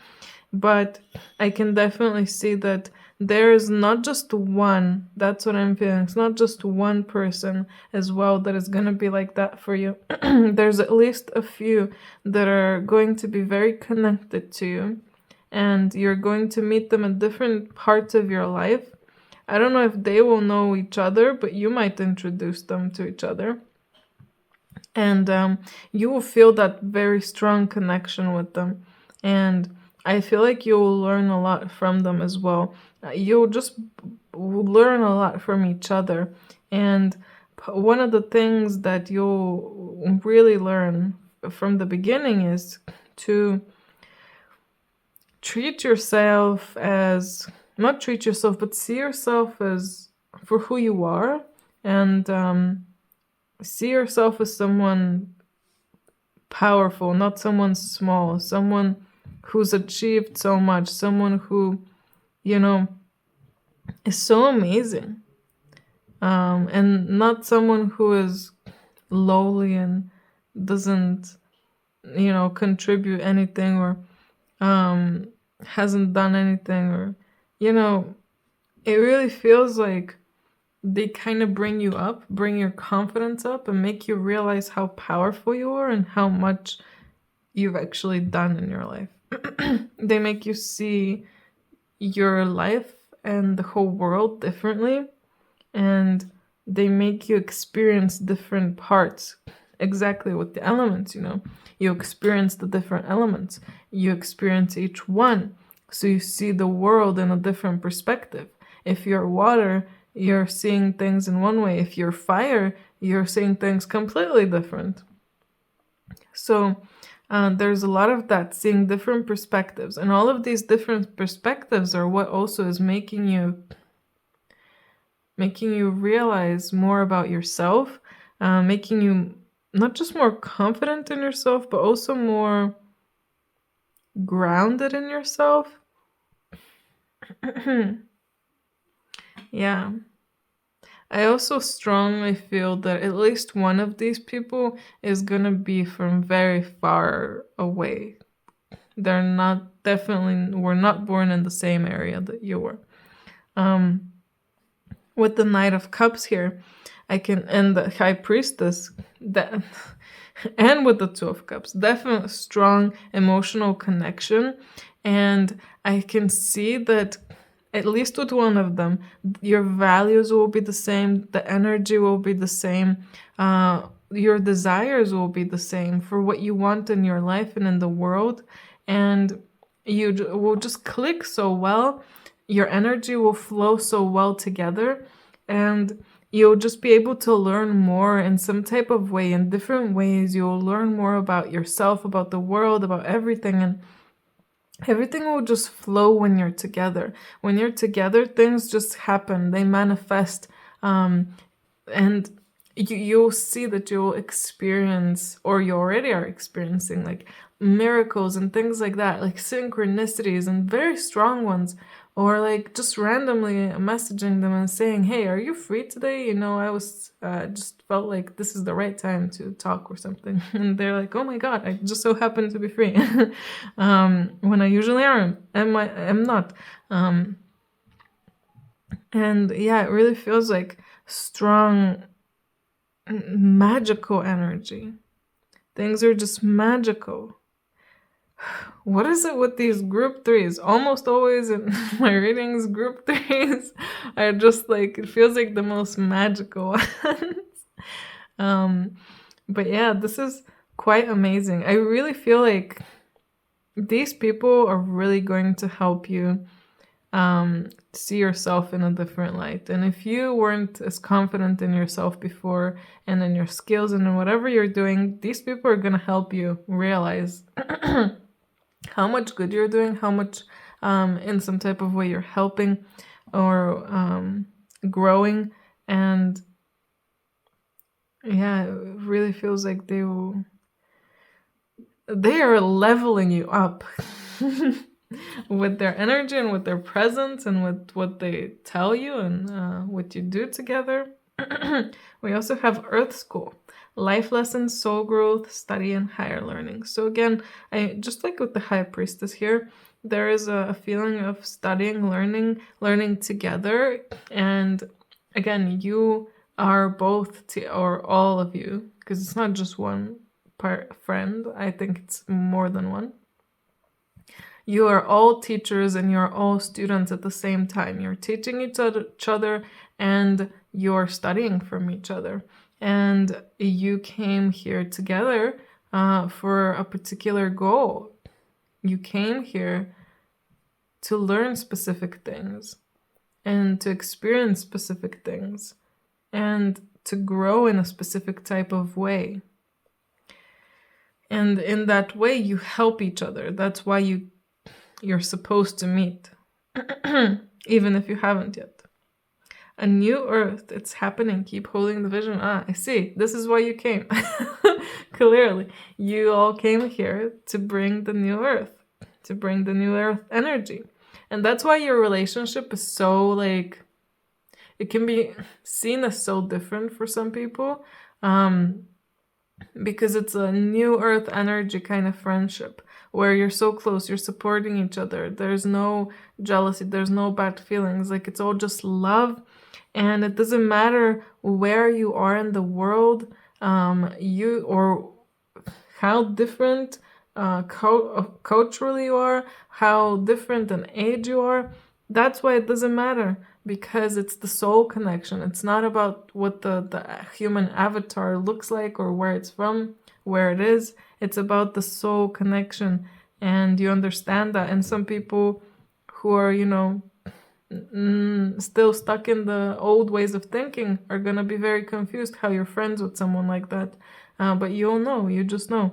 but I can definitely see that there is not just one. That's what I'm feeling. It's not just one person as well that is going to be like that for you. There's at least a few that are going to be very connected to you, and you're going to meet them in different parts of your life. I don't know if they will know each other, but you might introduce them to each other. And you will feel that very strong connection with them. And I feel like you will learn a lot from them as well. You'll just learn a lot from each other. And one of the things that you'll really learn from the beginning is to treat yourself as, not treat yourself, but see yourself as for who you are, and see yourself as someone powerful, not someone small, someone who's achieved so much, someone who, you know, is so amazing. And not someone who is lowly and doesn't, you know, contribute anything, or hasn't done anything, or, you know, it really feels like they kind of bring you up, bring your confidence up, and make you realize how powerful you are and how much you've actually done in your life. They make you see your life and the whole world differently. and they make you experience different parts, exactly with the elements. You experience the different elements, you experience each one, so you see the world in a different perspective. If you're water, you're seeing things in one way. If you're fire, you're seeing things completely different. So there's a lot of that, seeing different perspectives, and all of these different perspectives are what also is making you realize more about yourself, making you not just more confident in yourself, but also more grounded in yourself. Yeah. I also strongly feel that at least one of these people is gonna be from very far away. They're not definitely were not born in the same area that you were. Um, with the Knight of Cups here, and the High Priestess, that and with the Two of Cups, definitely strong emotional connection. And I can see that at least with one of them, your values will be the same, the energy will be the same, your desires will be the same for what you want in your life and in the world. And you will just click so well. Your energy will flow so well together, and you'll just be able to learn more in some type of way, in different ways. You'll learn more about yourself, about the world, about everything, and everything will just flow when you're together. When you're together, things just happen, they manifest, and you'll see that you'll experience, or you already are experiencing, like miracles and things like that, like synchronicities and very strong ones, or like just randomly messaging them and saying, hey, are you free today? I was just felt like this is the right time to talk or something. And they're like, oh my god, I just so happen to be free. When I usually am not. And yeah, it really feels like strong magical energy. Things are just magical. What is it with these group threes? Almost always in my readings, group threes are just like, it feels like the most magical ones. But yeah, this is quite amazing. I really feel like these people are really going to help you see yourself in a different light. And if you weren't as confident in yourself before and in your skills and in whatever you're doing, these people are going to help you realize how much good you're doing, how much in some type of way you're helping or growing. And yeah, it really feels like they are leveling you up with their energy and with their presence and with what they tell you and what you do together. We also have Earth School, life lessons, soul growth, study, and higher learning. So again, I just like with the High Priestess here, there is a feeling of studying, learning together. And again, you are both, or all of you, because it's not just one friend. I think it's more than one. You are all teachers and you're all students at the same time. You're teaching each other and you're studying from each other. And you came here together for a particular goal. You came here to learn specific things and to experience specific things and to grow in a specific type of way. And in that way, you help each other. That's why you're supposed to meet, even if you haven't yet. A new earth, it's happening. Keep holding the vision. I see. This is why you came. Clearly, you all came here to bring the new earth, to bring the new earth energy. And that's why your relationship is so, like, it can be seen as so different for some people, because it's a new earth energy kind of friendship where you're so close, you're supporting each other. There's no jealousy, there's no bad feelings. Like, it's all just love. And it doesn't matter where you are in the world, you or how different culturally you are, how different in age you are. That's why it doesn't matter. because it's the soul connection. It's not about what the human avatar looks like or where it's from, where it is. It's about the soul connection, and you understand that. And some people who are, still stuck in the old ways of thinking are gonna be very confused how you're friends with someone like that. But you'll know, you just know.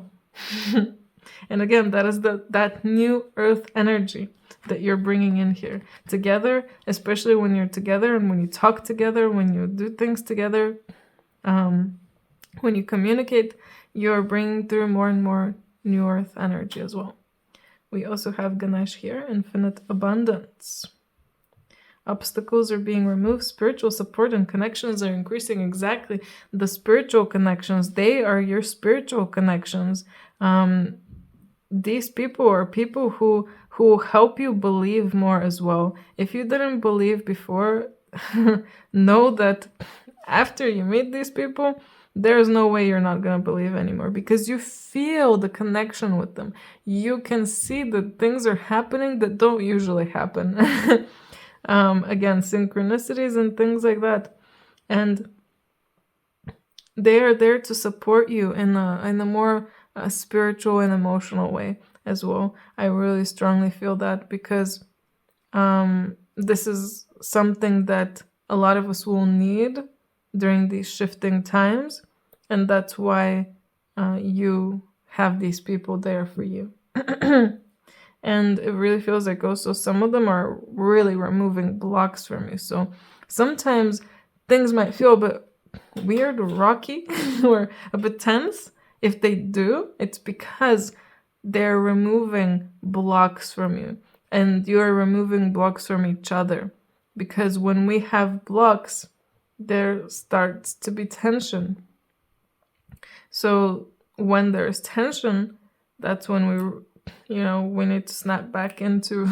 And again, that is that new earth energy that you're bringing in here together, especially when you're together and when you talk together, when you do things together, when you communicate, you're bringing through more and more new earth energy as well. We also have Ganesh here, infinite abundance. Obstacles are being removed, spiritual support and connections are increasing. Exactly. The spiritual connections, they are your spiritual connections. These people are people who help you believe more as well. If you didn't believe before, know that after you meet these people, there's no way you're not going to believe anymore, because you feel the connection with them. You can see that things are happening that don't usually happen. Again, synchronicities and things like that. And they are there to support you in a more spiritual and emotional way as well. I really strongly feel that, because this is something that a lot of us will need during these shifting times, and that's why you have these people there for you. And it really feels like also some of them are really removing blocks from you. So sometimes things might feel a bit weird or rocky or a bit tense. If they do, it's because they're removing blocks from you, and you're removing blocks from each other. Because when we have blocks, there starts to be tension. So when there's tension, that's when we need to snap back into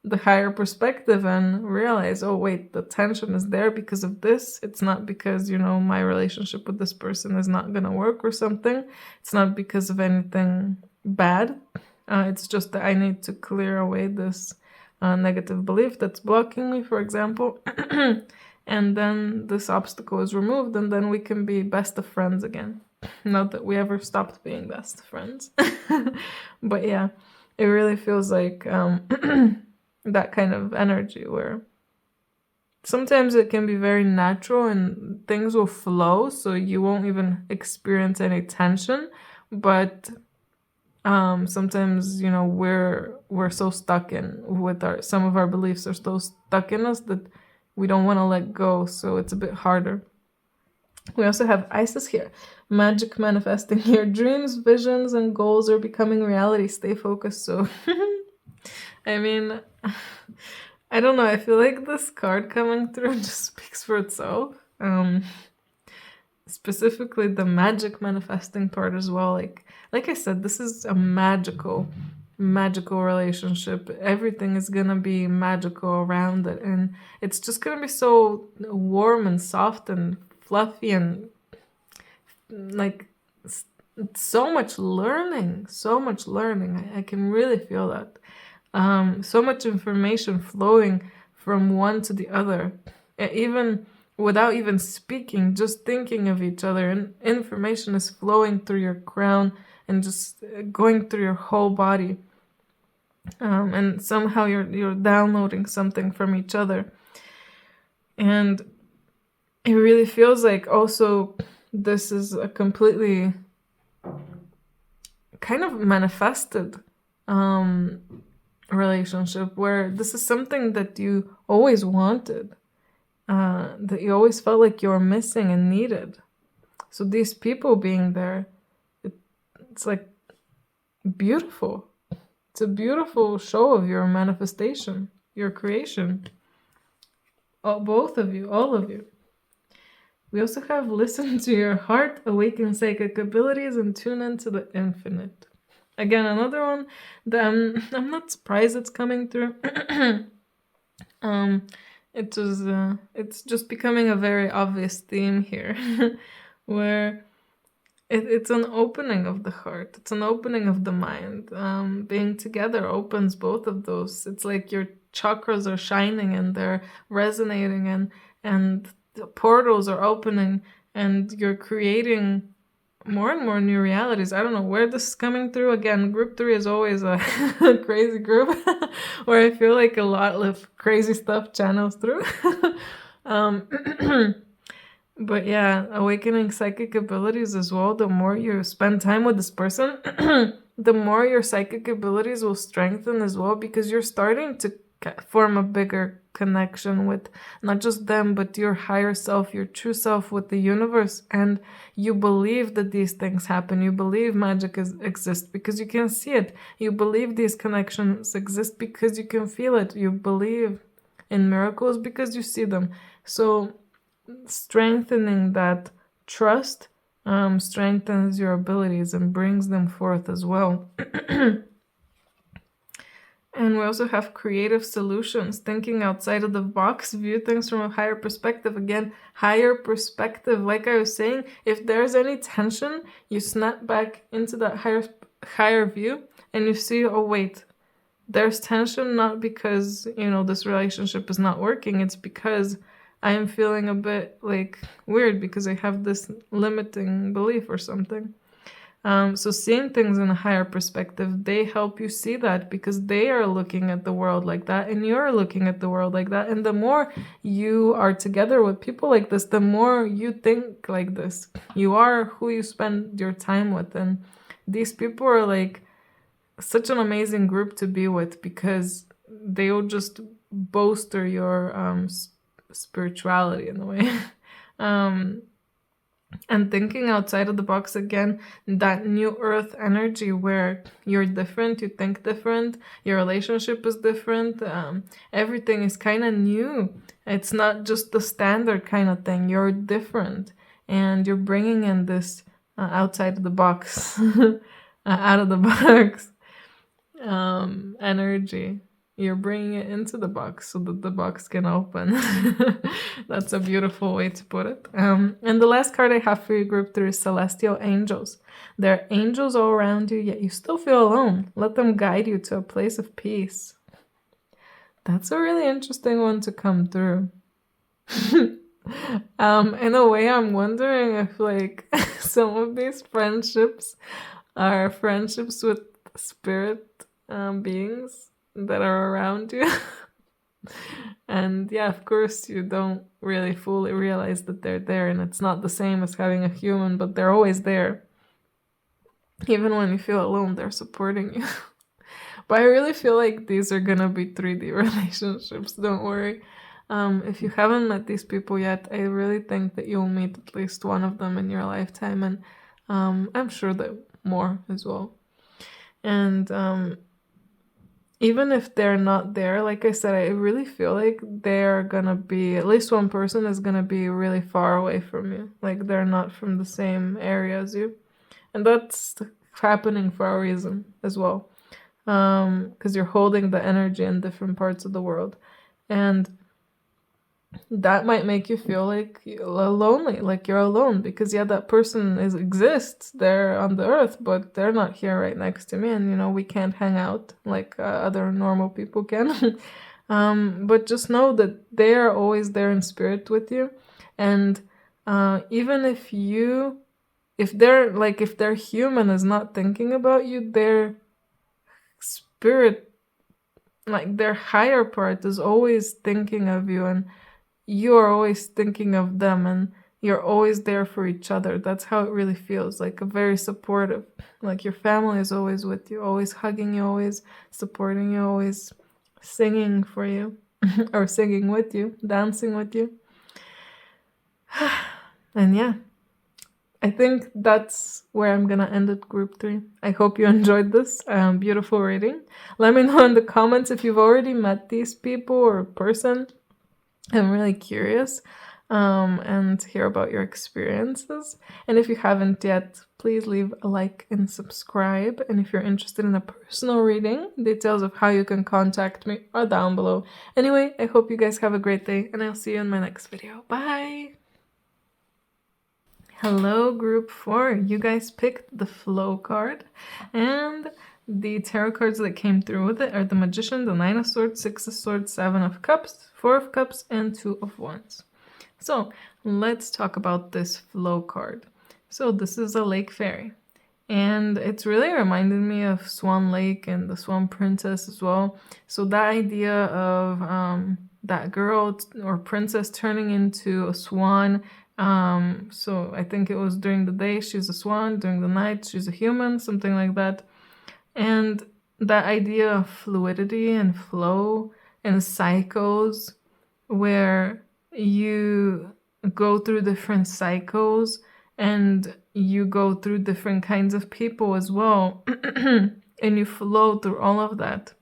the higher perspective and realize, oh wait, the tension is there because of this. It's not because, my relationship with this person is not gonna work or something. It's not because of anything bad. It's just that I need to clear away this negative belief that's blocking me, for example. And then this obstacle is removed, and then we can be best of friends again. Not that we ever stopped being best friends. But yeah, it really feels like that kind of energy where sometimes it can be very natural and things will flow, so you won't even experience any tension. But sometimes we're so stuck in with some of our beliefs are so stuck in us that we don't want to let go, so it's a bit harder. We also have Isis here. Magic manifesting. Your dreams, visions, and goals are becoming reality. Stay focused. So, I mean, I don't know. I feel like this card coming through just speaks for itself. Specifically the magic manifesting part as well. Like I said, this is a magical relationship. Everything is gonna be magical around it, and it's just gonna be so warm and soft and fluffy, and like so much learning. I can really feel that. So much information flowing from one to the other, even without even speaking, just thinking of each other, and information is flowing through your crown and just going through your whole body. And somehow you're downloading something from each other, and it really feels like also this is a completely kind of manifested relationship, where this is something that you always wanted, that you always felt like you were missing and needed. So these people being there, it's like beautiful. It's a beautiful show of your manifestation, your creation. Both of you, all of you. We also have listen to your heart, awaken psychic abilities, and tune into the infinite. Again, another one that I'm not surprised it's coming through. It's just becoming a very obvious theme here, where it's an opening of the heart. It's an opening of the mind. Being together opens both of those. It's like you're chakras are shining and they're resonating, and the portals are opening, and you're creating more and more new realities. I don't know where this is coming through. Again, group 3 is always a crazy group where I feel like a lot of crazy stuff channels through. But yeah, awakening psychic abilities as well. The more you spend time with this person, the more your psychic abilities will strengthen as well, because you're starting to form a bigger connection with not just them, but your higher self, your true self, with the universe. And you believe that these things happen. You believe magic exists because you can see it. You believe these connections exist because you can feel it. You believe in miracles because you see them. So strengthening that trust strengthens your abilities and brings them forth as well. And we also have creative solutions, thinking outside of the box, view things from a higher perspective. Again, higher perspective. Like I was saying, if there's any tension, you snap back into that higher view and you see, oh wait, there's tension not because, this relationship is not working. It's because I am feeling a bit like weird because I have this limiting belief or something. So seeing things in a higher perspective, they help you see that because they are looking at the world like that and you're looking at the world like that. And the more you are together with people like this, the more you think like this. You are who you spend your time with. And these people are like such an amazing group to be with because they will just bolster your spirituality in a way. And thinking outside of the box again, that new earth energy where you're different, you think different, your relationship is different, everything is kind of new. It's not just the standard kind of thing. You're different and you're bringing in this outside of the box, out of the box energy. You're bringing it into the box so that the box can open. That's a beautiful way to put it. And the last card I have for you, group 3, is Celestial Angels. There are angels all around you, yet you still feel alone. Let them guide you to a place of peace. That's a really interesting one to come through. In a way, I'm wondering if like some of these friendships are friendships with spirit beings that are around you. And yeah, of course you don't really fully realize that they're there, and it's not the same as having a human, but they're always there. Even when you feel alone, they're supporting you. But I really feel like these are gonna be 3D relationships, don't worry. If you haven't met these people yet, I really think that you'll meet at least one of them in your lifetime, and I'm sure that more as well. And even if they're not there, like I said, I really feel like they're gonna be, at least one person is gonna be really far away from you. Like they're not from the same area as you. And that's happening for a reason as well. Because you're holding the energy in different parts of the world. And that might make you feel like lonely, like you're alone, because yeah, that person exists there on the earth, but they're not here right next to me, and we can't hang out like other normal people can. But just know that they are always there in spirit with you, and even if their human is not thinking about you, their spirit, like their higher part, is always thinking of you, and you are always thinking of them, and you're always there for each other. That's how it really feels, like a very supportive, like your family is always with you, always hugging you, always supporting you, always singing for you or singing with you, dancing with you. And yeah, I think that's where I'm gonna end it, group 3. I hope you enjoyed this beautiful reading. Let me know in the comments if you've already met these people or person. I'm really curious and hear about your experiences. And if you haven't yet, please leave a like and subscribe. And if you're interested in a personal reading, details of how you can contact me are down below. Anyway, I hope you guys have a great day, and I'll see you in my next video. Bye! Hello, group 4. You guys picked the Flow card, and the tarot cards that came through with it are the Magician, the Nine of Swords, Six of Swords, Seven of Cups, Four of Cups, and Two of Wands. So let's talk about this flow card. So this is a lake fairy, and it's really reminded me of Swan Lake and the Swan Princess as well. So that idea of that girl or princess turning into a swan. So I think it was during the day she's a swan, during the night she's a human, something like that. And that idea of fluidity and flow and cycles, where you go through different cycles and you go through different kinds of people as well, and you flow through all of that.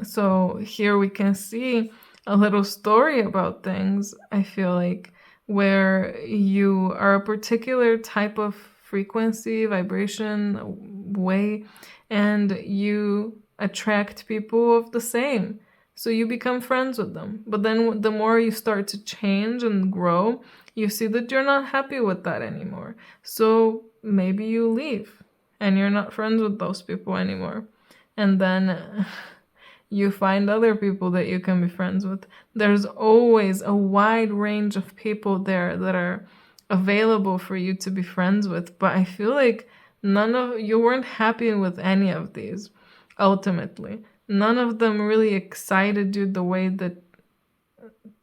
So here we can see a little story about things, I feel like, where you are a particular type of frequency, vibration, way, and you attract people of the same. So you become friends with them. But then the more you start to change and grow, you see that you're not happy with that anymore. So maybe you leave and you're not friends with those people anymore. And then you find other people that you can be friends with. There's always a wide range of people there that are available for you to be friends with. But I feel like you weren't happy with any of these, ultimately. None of them really excited you the way that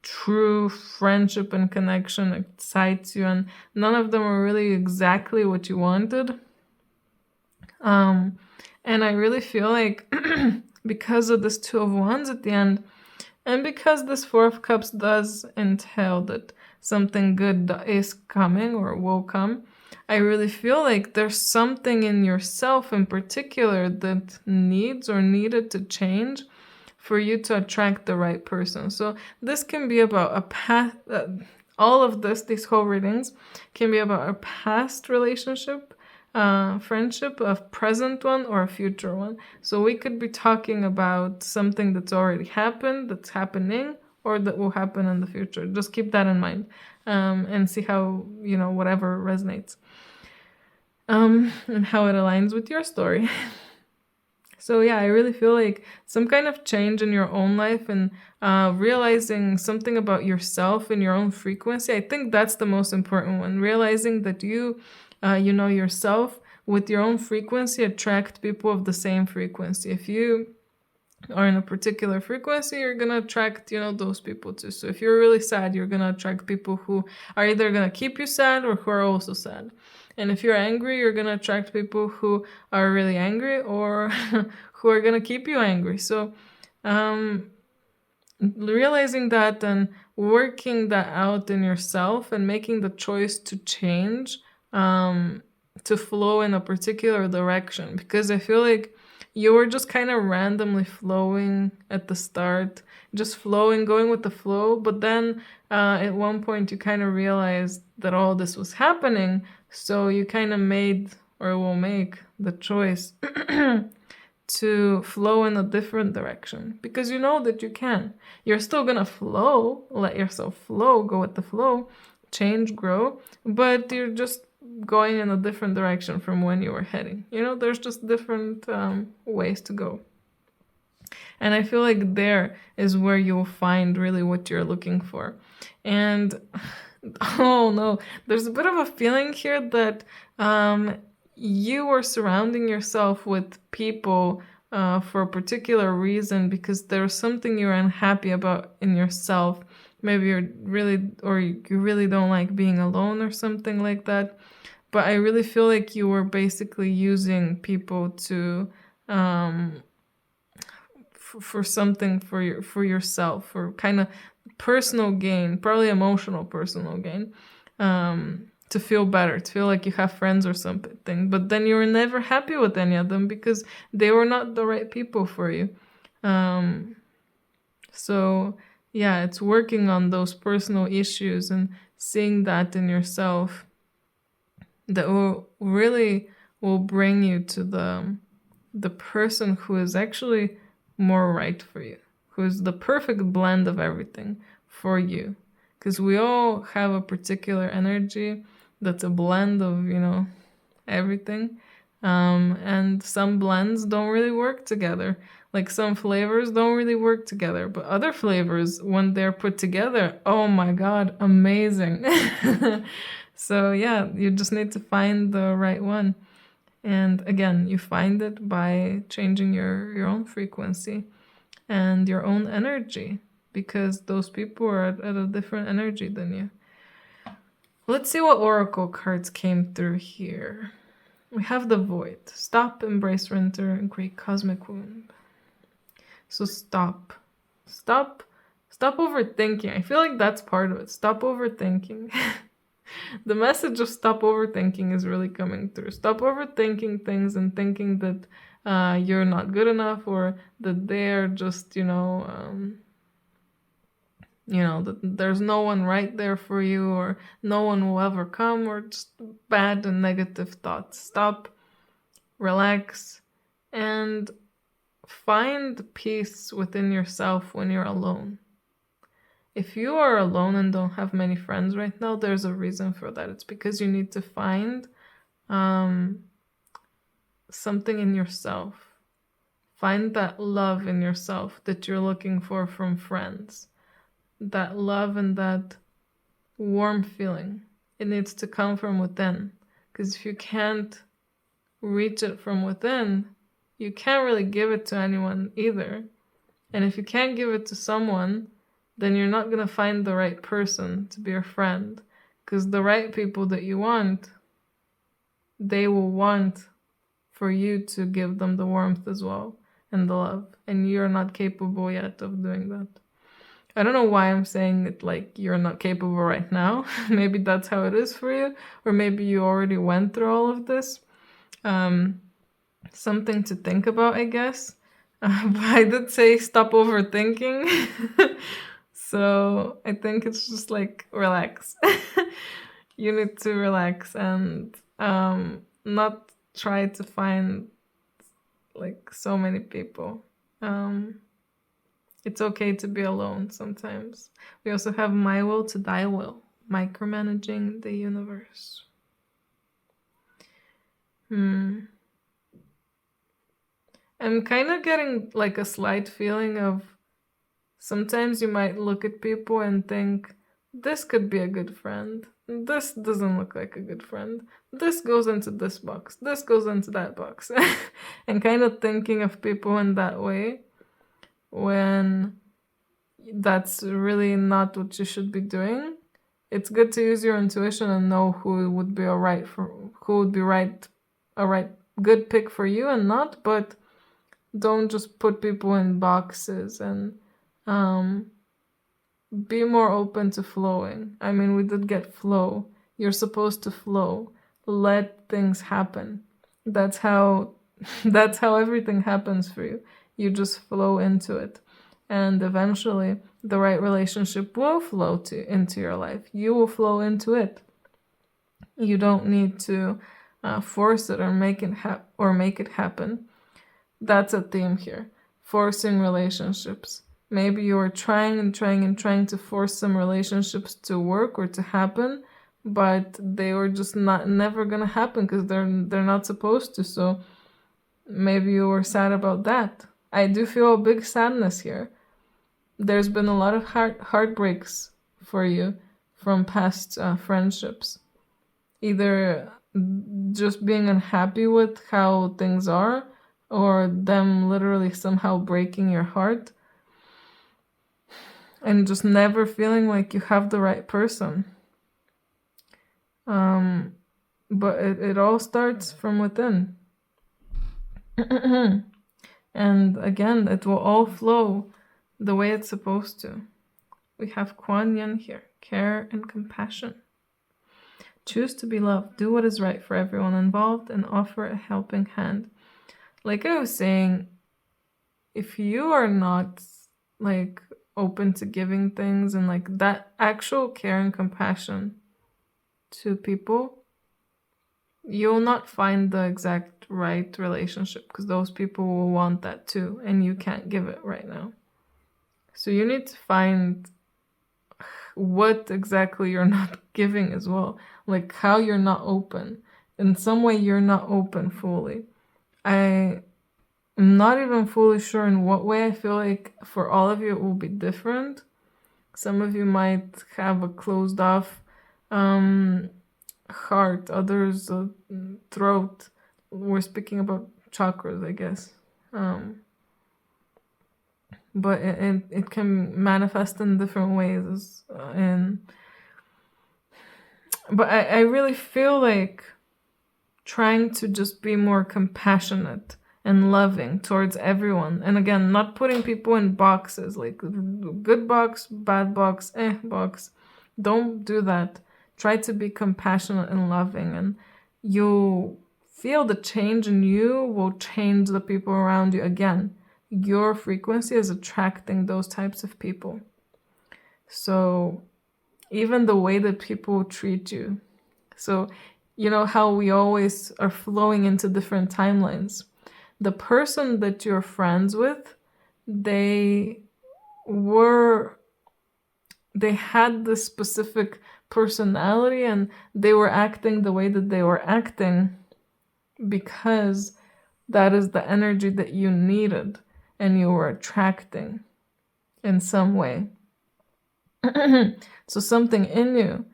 true friendship and connection excites you, and none of them are really exactly what you wanted. And I really feel like because of this Two of Wands at the end, and because this Four of Cups does entail that something good is coming or will come, I really feel like there's something in yourself in particular that needs or needed to change for you to attract the right person. So this can be about a past, all of these whole readings can be about a past relationship, friendship, a present one, or a future one. So we could be talking about something that's already happened, that's happening, or that will happen in the future. Just keep that in mind, and see how, whatever resonates, and how it aligns with your story. So yeah, I really feel like some kind of change in your own life and realizing something about yourself and your own frequency. I think that's the most important one. Realizing that you yourself with your own frequency attract people of the same frequency. If you are in a particular frequency, you're gonna attract, those people too. So if you're really sad, you're gonna attract people who are either gonna keep you sad or who are also sad. And if you're angry, you're gonna attract people who are really angry or who are gonna keep you angry. So realizing that and working that out in yourself and making the choice to change, to flow in a particular direction. Because I feel like you were just kind of randomly flowing at the start, just flowing, going with the flow. But then at one point you kind of realized that all this was happening. So you kind of made, or will make, the choice to flow in a different direction. Because you know that you can. You're still going to flow, let yourself flow, go with the flow, change, grow. But you're just going in a different direction from when you were heading. There's just different ways to go. And I feel like there is where you'll find really what you're looking for. And oh no, there's a bit of a feeling here that you are surrounding yourself with people for a particular reason because there's something you're unhappy about in yourself. Maybe you really don't like being alone or something like that. But I really feel like you were basically using people to for something for yourself, for kind of personal gain, probably emotional personal gain, to feel better, to feel like you have friends or something. But then you were never happy with any of them because they were not the right people for you. So yeah, it's working on those personal issues and seeing that in yourself that will bring you to the person who is actually more right for you, who is the perfect blend of everything for you. Because we all have a particular energy that's a blend of, everything. And some blends don't really work together. Like some flavors don't really work together, but other flavors, when they're put together, oh my God, amazing. So yeah, you just need to find the right one. And again, you find it by changing your own frequency and your own energy, because those people are at a different energy than you. Let's see what oracle cards came through here. We have the Void. Stop, embrace winter, and great cosmic wound. So stop. Stop overthinking. I feel like that's part of it. Stop overthinking. The message of stop overthinking is really coming through. Stop overthinking things and thinking that you're not good enough, or that they're just, that there's no one right there for you, or no one will ever come, or just bad and negative thoughts. Stop, relax, and find peace within yourself when you're alone. If you are alone and don't have many friends right now, there's a reason for that. It's because you need to find something in yourself. Find that love in yourself that you're looking for from friends. That love and that warm feeling. It needs to come from within. Because if you can't reach it from within, you can't really give it to anyone either. And if you can't give it to someone, then you're not going to find the right person to be your friend. Because the right people that you want, they will want for you to give them the warmth as well and the love. And you're not capable yet of doing that. I don't know why I'm saying it like you're not capable right now. Maybe that's how it is for you. Or maybe you already went through all of this. Something to think about, I guess. But I did say stop overthinking. So I think it's just like relax. You need to relax and not try to find like so many people. It's okay to be alone sometimes. We also have my will to thy will, micromanaging the universe. I'm kind of getting like a slight feeling of sometimes you might look at people and think, this could be a good friend. This doesn't look like a good friend. This goes into this box. This goes into that box. And kind of thinking of people in that way, when that's really not what you should be doing. It's good to use your intuition and know who would be a right good pick for you and not, but don't just put people in boxes, and be more open to flowing. I mean, we did get flow. You're supposed to flow. Let things happen. That's how everything happens for you. You just flow into it. And eventually the right relationship will flow into your life. You will flow into it. You don't need to force it or make it happen. That's a theme here. Forcing relationships. Maybe you are trying to force some relationships to work or to happen, but they were just never gonna happen because they're not supposed to. So maybe you were sad about that. I do feel a big sadness here. There's been a lot of heartbreaks for you from past friendships. Either just being unhappy with how things are, or them literally somehow breaking your heart, and just never feeling like you have the right person. But it all starts from within. And again, it will all flow the way it's supposed to. We have Kuan Yin here, care and compassion. Choose to be loved, do what is right for everyone involved, and offer a helping hand. Like I was saying, if you are not like open to giving things and like that actual care and compassion to people, you'll not find the exact right relationship, because those people will want that too, and you can't give it right now. So you need to find what exactly you're not giving as well, like how you're not open. in some way you're not open fully. I'm not even fully sure in what way. I feel like for all of you it will be different. Some of you might have a closed off heart, others throat. We're speaking about chakras, I guess. But it can manifest in different ways. But I really feel like trying to just be more compassionate and loving towards everyone. And again, not putting people in boxes, like good box, bad box, box. Don't do that. Try to be compassionate and loving, and you'll feel the change in you will change the people around you. Again, your frequency is attracting those types of people. So even the way that people treat you. So you know how we always are flowing into different timelines. The person that you're friends with, they had this specific personality, and they were acting the way that they were acting because that is the energy that you needed and you were attracting in some way. So something in you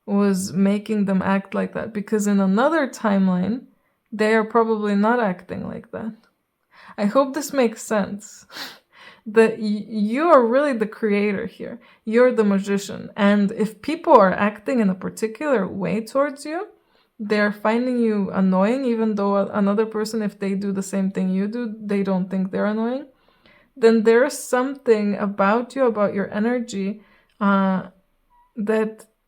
was making them act like that, because in another timeline, they are probably not acting like that. I hope this makes sense. That you are really the creator here. You're the magician. And if people are acting in a particular way towards you, they're finding you annoying, even though another person, if they do the same thing you do, they don't think they're annoying, then there's something about you, about your energy, that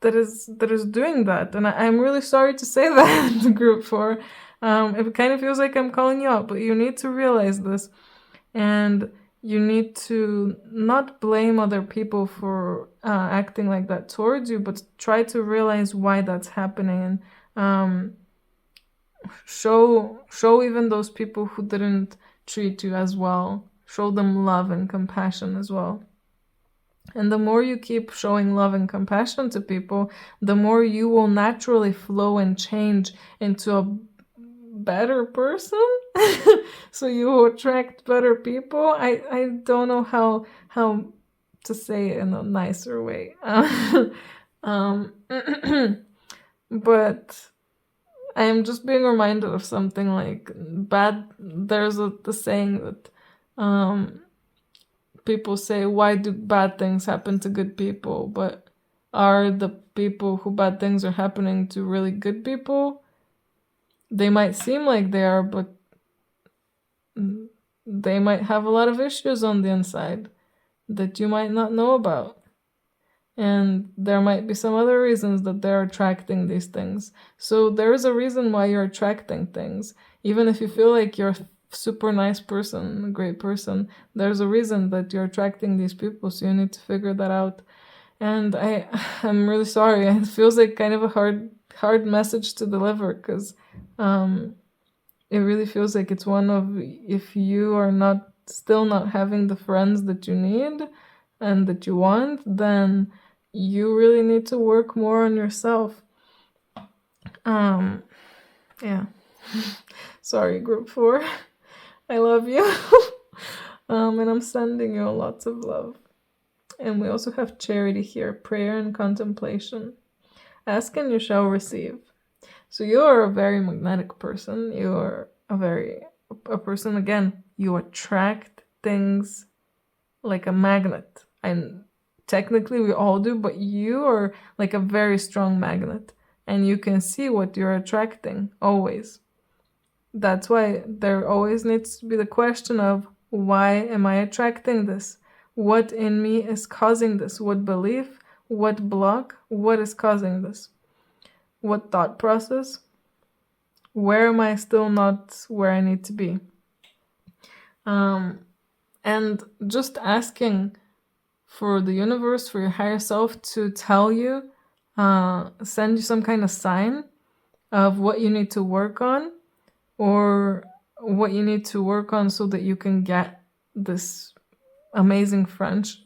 is doing that. And I'm really sorry to say that, group 4. It kind of feels like I'm calling you out, but you need to realize this. And you need to not blame other people for acting like that towards you, but try to realize why that's happening, and show even those people who didn't treat you as well. Show them love and compassion as well. And the more you keep showing love and compassion to people, the more you will naturally flow and change into a better person. So you will attract better people. I don't know how to say it in a nicer way. But I am just being reminded of something like there's the saying that people say, why do bad things happen to good people? But are the people who bad things are happening to really good people? They might seem like they are, but they might have a lot of issues on the inside that you might not know about. And there might be some other reasons that they're attracting these things. So there is a reason why you're attracting things. Even if you feel like you're a super nice person, a great person, there's a reason that you're attracting these people. So you need to figure that out. And I'm really sorry. It feels like kind of a hard message to deliver, because it really feels like it's one of, if you are still not having the friends that you need and that you want, then you really need to work more on yourself. Yeah. Sorry, group 4. I love you. And I'm sending you lots of love. And we also have Charity here, prayer and contemplation. Ask and you shall receive. So you're a very magnetic person. You're a person, again, you attract things like a magnet. And technically we all do, but you are like a very strong magnet. And you can see what you're attracting, always. That's why there always needs to be the question of, why am I attracting this? What in me is causing this? What belief? What block? What is causing this? What thought process? Where am I still not where I need to be? And just asking for the universe, for your higher self to tell you, send you some kind of sign of what you need to work on, or what you need to work on so that you can get this amazing friendship,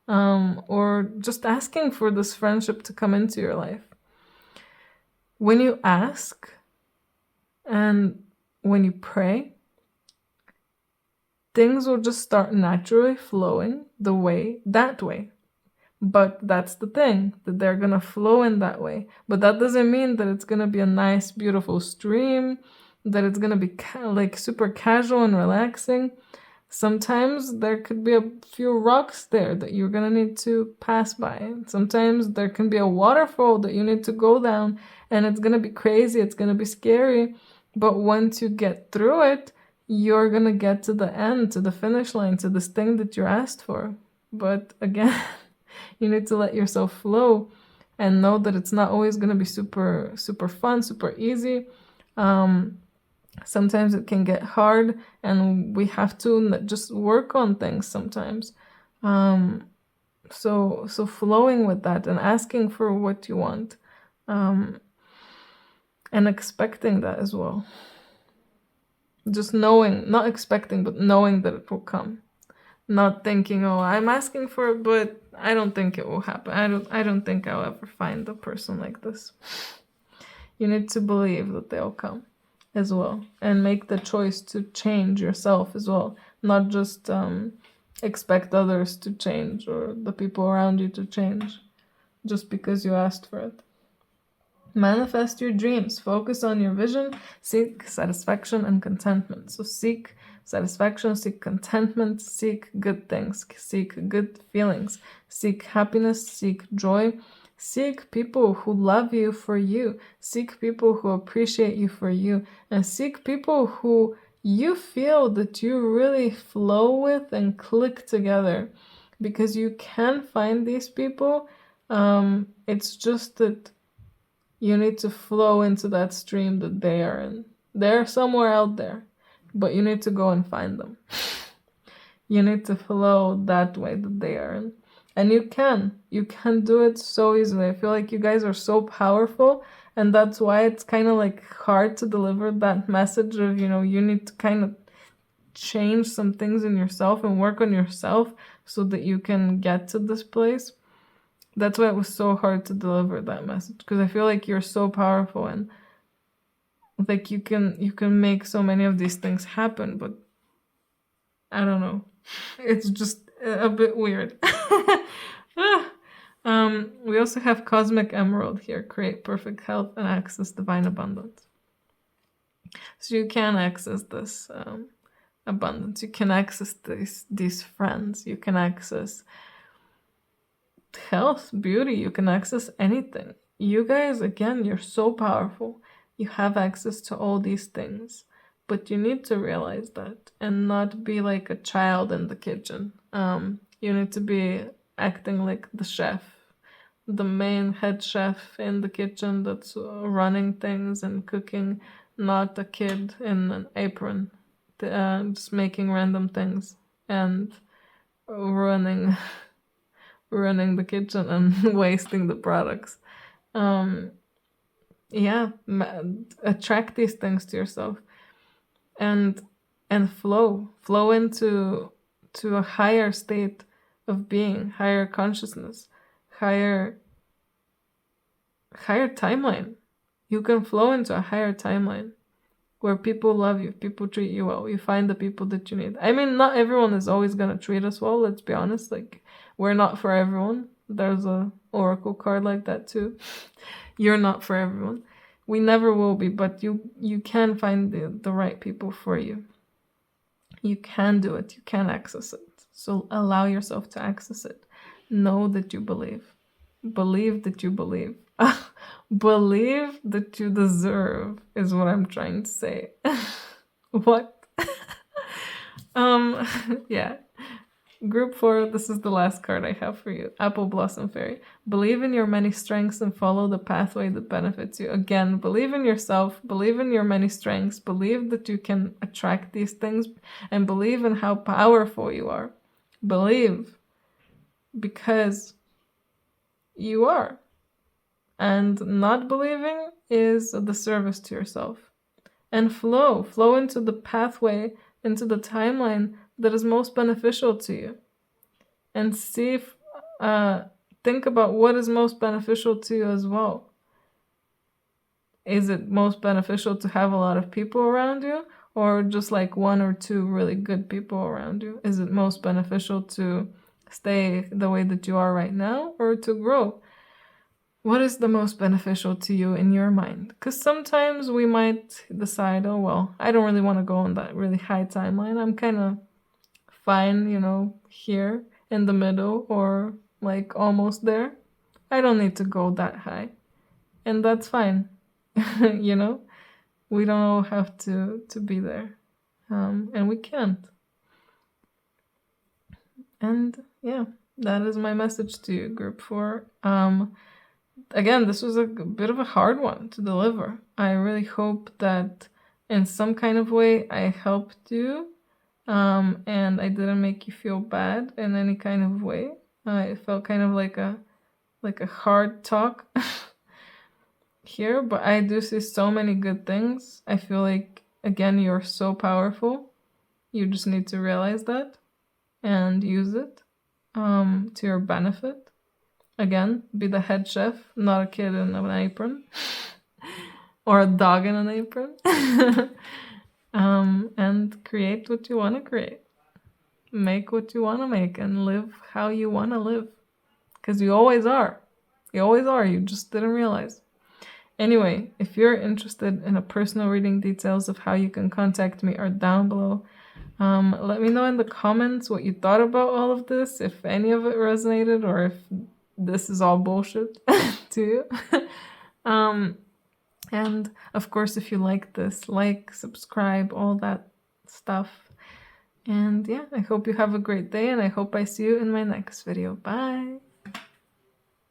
or just asking for this friendship to come into your life. When you ask, And when you pray, things will just start naturally flowing that way. But that's the thing, that they're gonna flow in that way. But that doesn't mean that it's gonna be a nice, beautiful stream, that it's gonna be like super casual and relaxing. Sometimes there could be a few rocks there that you're gonna need to pass by. Sometimes there can be a waterfall that you need to go down, and it's gonna be crazy, it's gonna be scary. But once you get through it, you're gonna get to the end, to the finish line, to this thing that you asked for. But again, you need to let yourself flow and know that it's not always gonna be super, super fun, super easy. Sometimes it can get hard, and we have to just work on things sometimes. So flowing with that and asking for what you want, and expecting that as well. Just knowing, not expecting, but knowing that it will come. Not thinking, oh, I'm asking for it, but I don't think it will happen. I don't think I'll ever find a person like this. You need to believe that they'll come as well, and make the choice to change yourself as well, not just expect others to change or the people around you to change just because you asked for it. Manifest your dreams. Focus on your vision. Seek satisfaction and contentment. So seek satisfaction, seek contentment, seek good things, seek good feelings, seek happiness, seek joy. Seek people who love you for you. Seek people who appreciate you for you. And seek people who you feel that you really flow with and click together. Because you can find these people. It's just that you need to flow into that stream that they are in. They're somewhere out there, but you need to go and find them. You need to flow that way that they are in. And you can do it so easily. I feel like you guys are so powerful, and that's why it's kind of like hard to deliver that message of, you need to kind of change some things in yourself and work on yourself so that you can get to this place. That's why it was so hard to deliver that message, because I feel like you're so powerful and like you can make so many of these things happen, but I don't know. It's just a bit weird. We also have Cosmic Emerald here. Create perfect health and access divine abundance. So you can access this abundance. You can access these friends. You can access health, beauty. You can access anything. You guys, again, you're so powerful. You have access to all these things. But you need to realize that and not be like a child in the kitchen. You need to be acting like the chef, the main head chef in the kitchen that's running things and cooking, not a kid in an apron, just making random things and running the kitchen and wasting the products. Attract these things to yourself. And flow into a higher state of being, higher consciousness, higher timeline. You can flow into a higher timeline where people love you, people treat you well, you find the people that you need. I mean, not everyone is always gonna treat us well, let's be honest. Like, we're not for everyone. There's a oracle card like that too. You're not for everyone. We never will be, but you can find the right people for you. You can do it. You can access it. So allow yourself to access it. Know that you believe. Believe that you believe. Believe that you deserve is what I'm trying to say. What? Yeah. Group 4, this is the last card I have for you. Apple Blossom Fairy. Believe in your many strengths and follow the pathway that benefits you. Again, believe in yourself, believe in your many strengths, believe that you can attract these things, and believe in how powerful you are. Believe, because you are. And not believing is a disservice to yourself. And flow into the pathway, into the timeline that is most beneficial to you. And see if, think about what is most beneficial to you as well. Is it most beneficial to have a lot of people around you, or just like one or two really good people around you? Is it most beneficial to stay the way that you are right now, or to grow? What is the most beneficial to you in your mind? Because sometimes we might decide, oh, well, I don't really want to go on that really high timeline. I'm kind of fine, you know, here in the middle or like almost there. I don't need to go that high. And that's fine. You know, we don't all have to be there. And we can't. And yeah, that is my message to you, group 4. Again, this was a bit of a hard one to deliver. I really hope that in some kind of way I helped you, and I didn't make you feel bad in any kind of way. It felt kind of like a hard talk here, but I do see so many good things. I feel like, again, you're so powerful. You just need to realize that and use it to your benefit. Again, be the head chef, not a kid in an apron or a dog in an apron. And create what you want to create. Make what you want to make and live how you want to live. Because you always are. You always are. You just didn't realize. Anyway, if you're interested in a personal reading, details of how you can contact me are down below. Let me know in the comments what you thought about all of this, if any of it resonated or if this is all bullshit to you. And of course, if you like this, like, subscribe, all that stuff. And yeah, I hope you have a great day, and I hope I see you in my next video. Bye!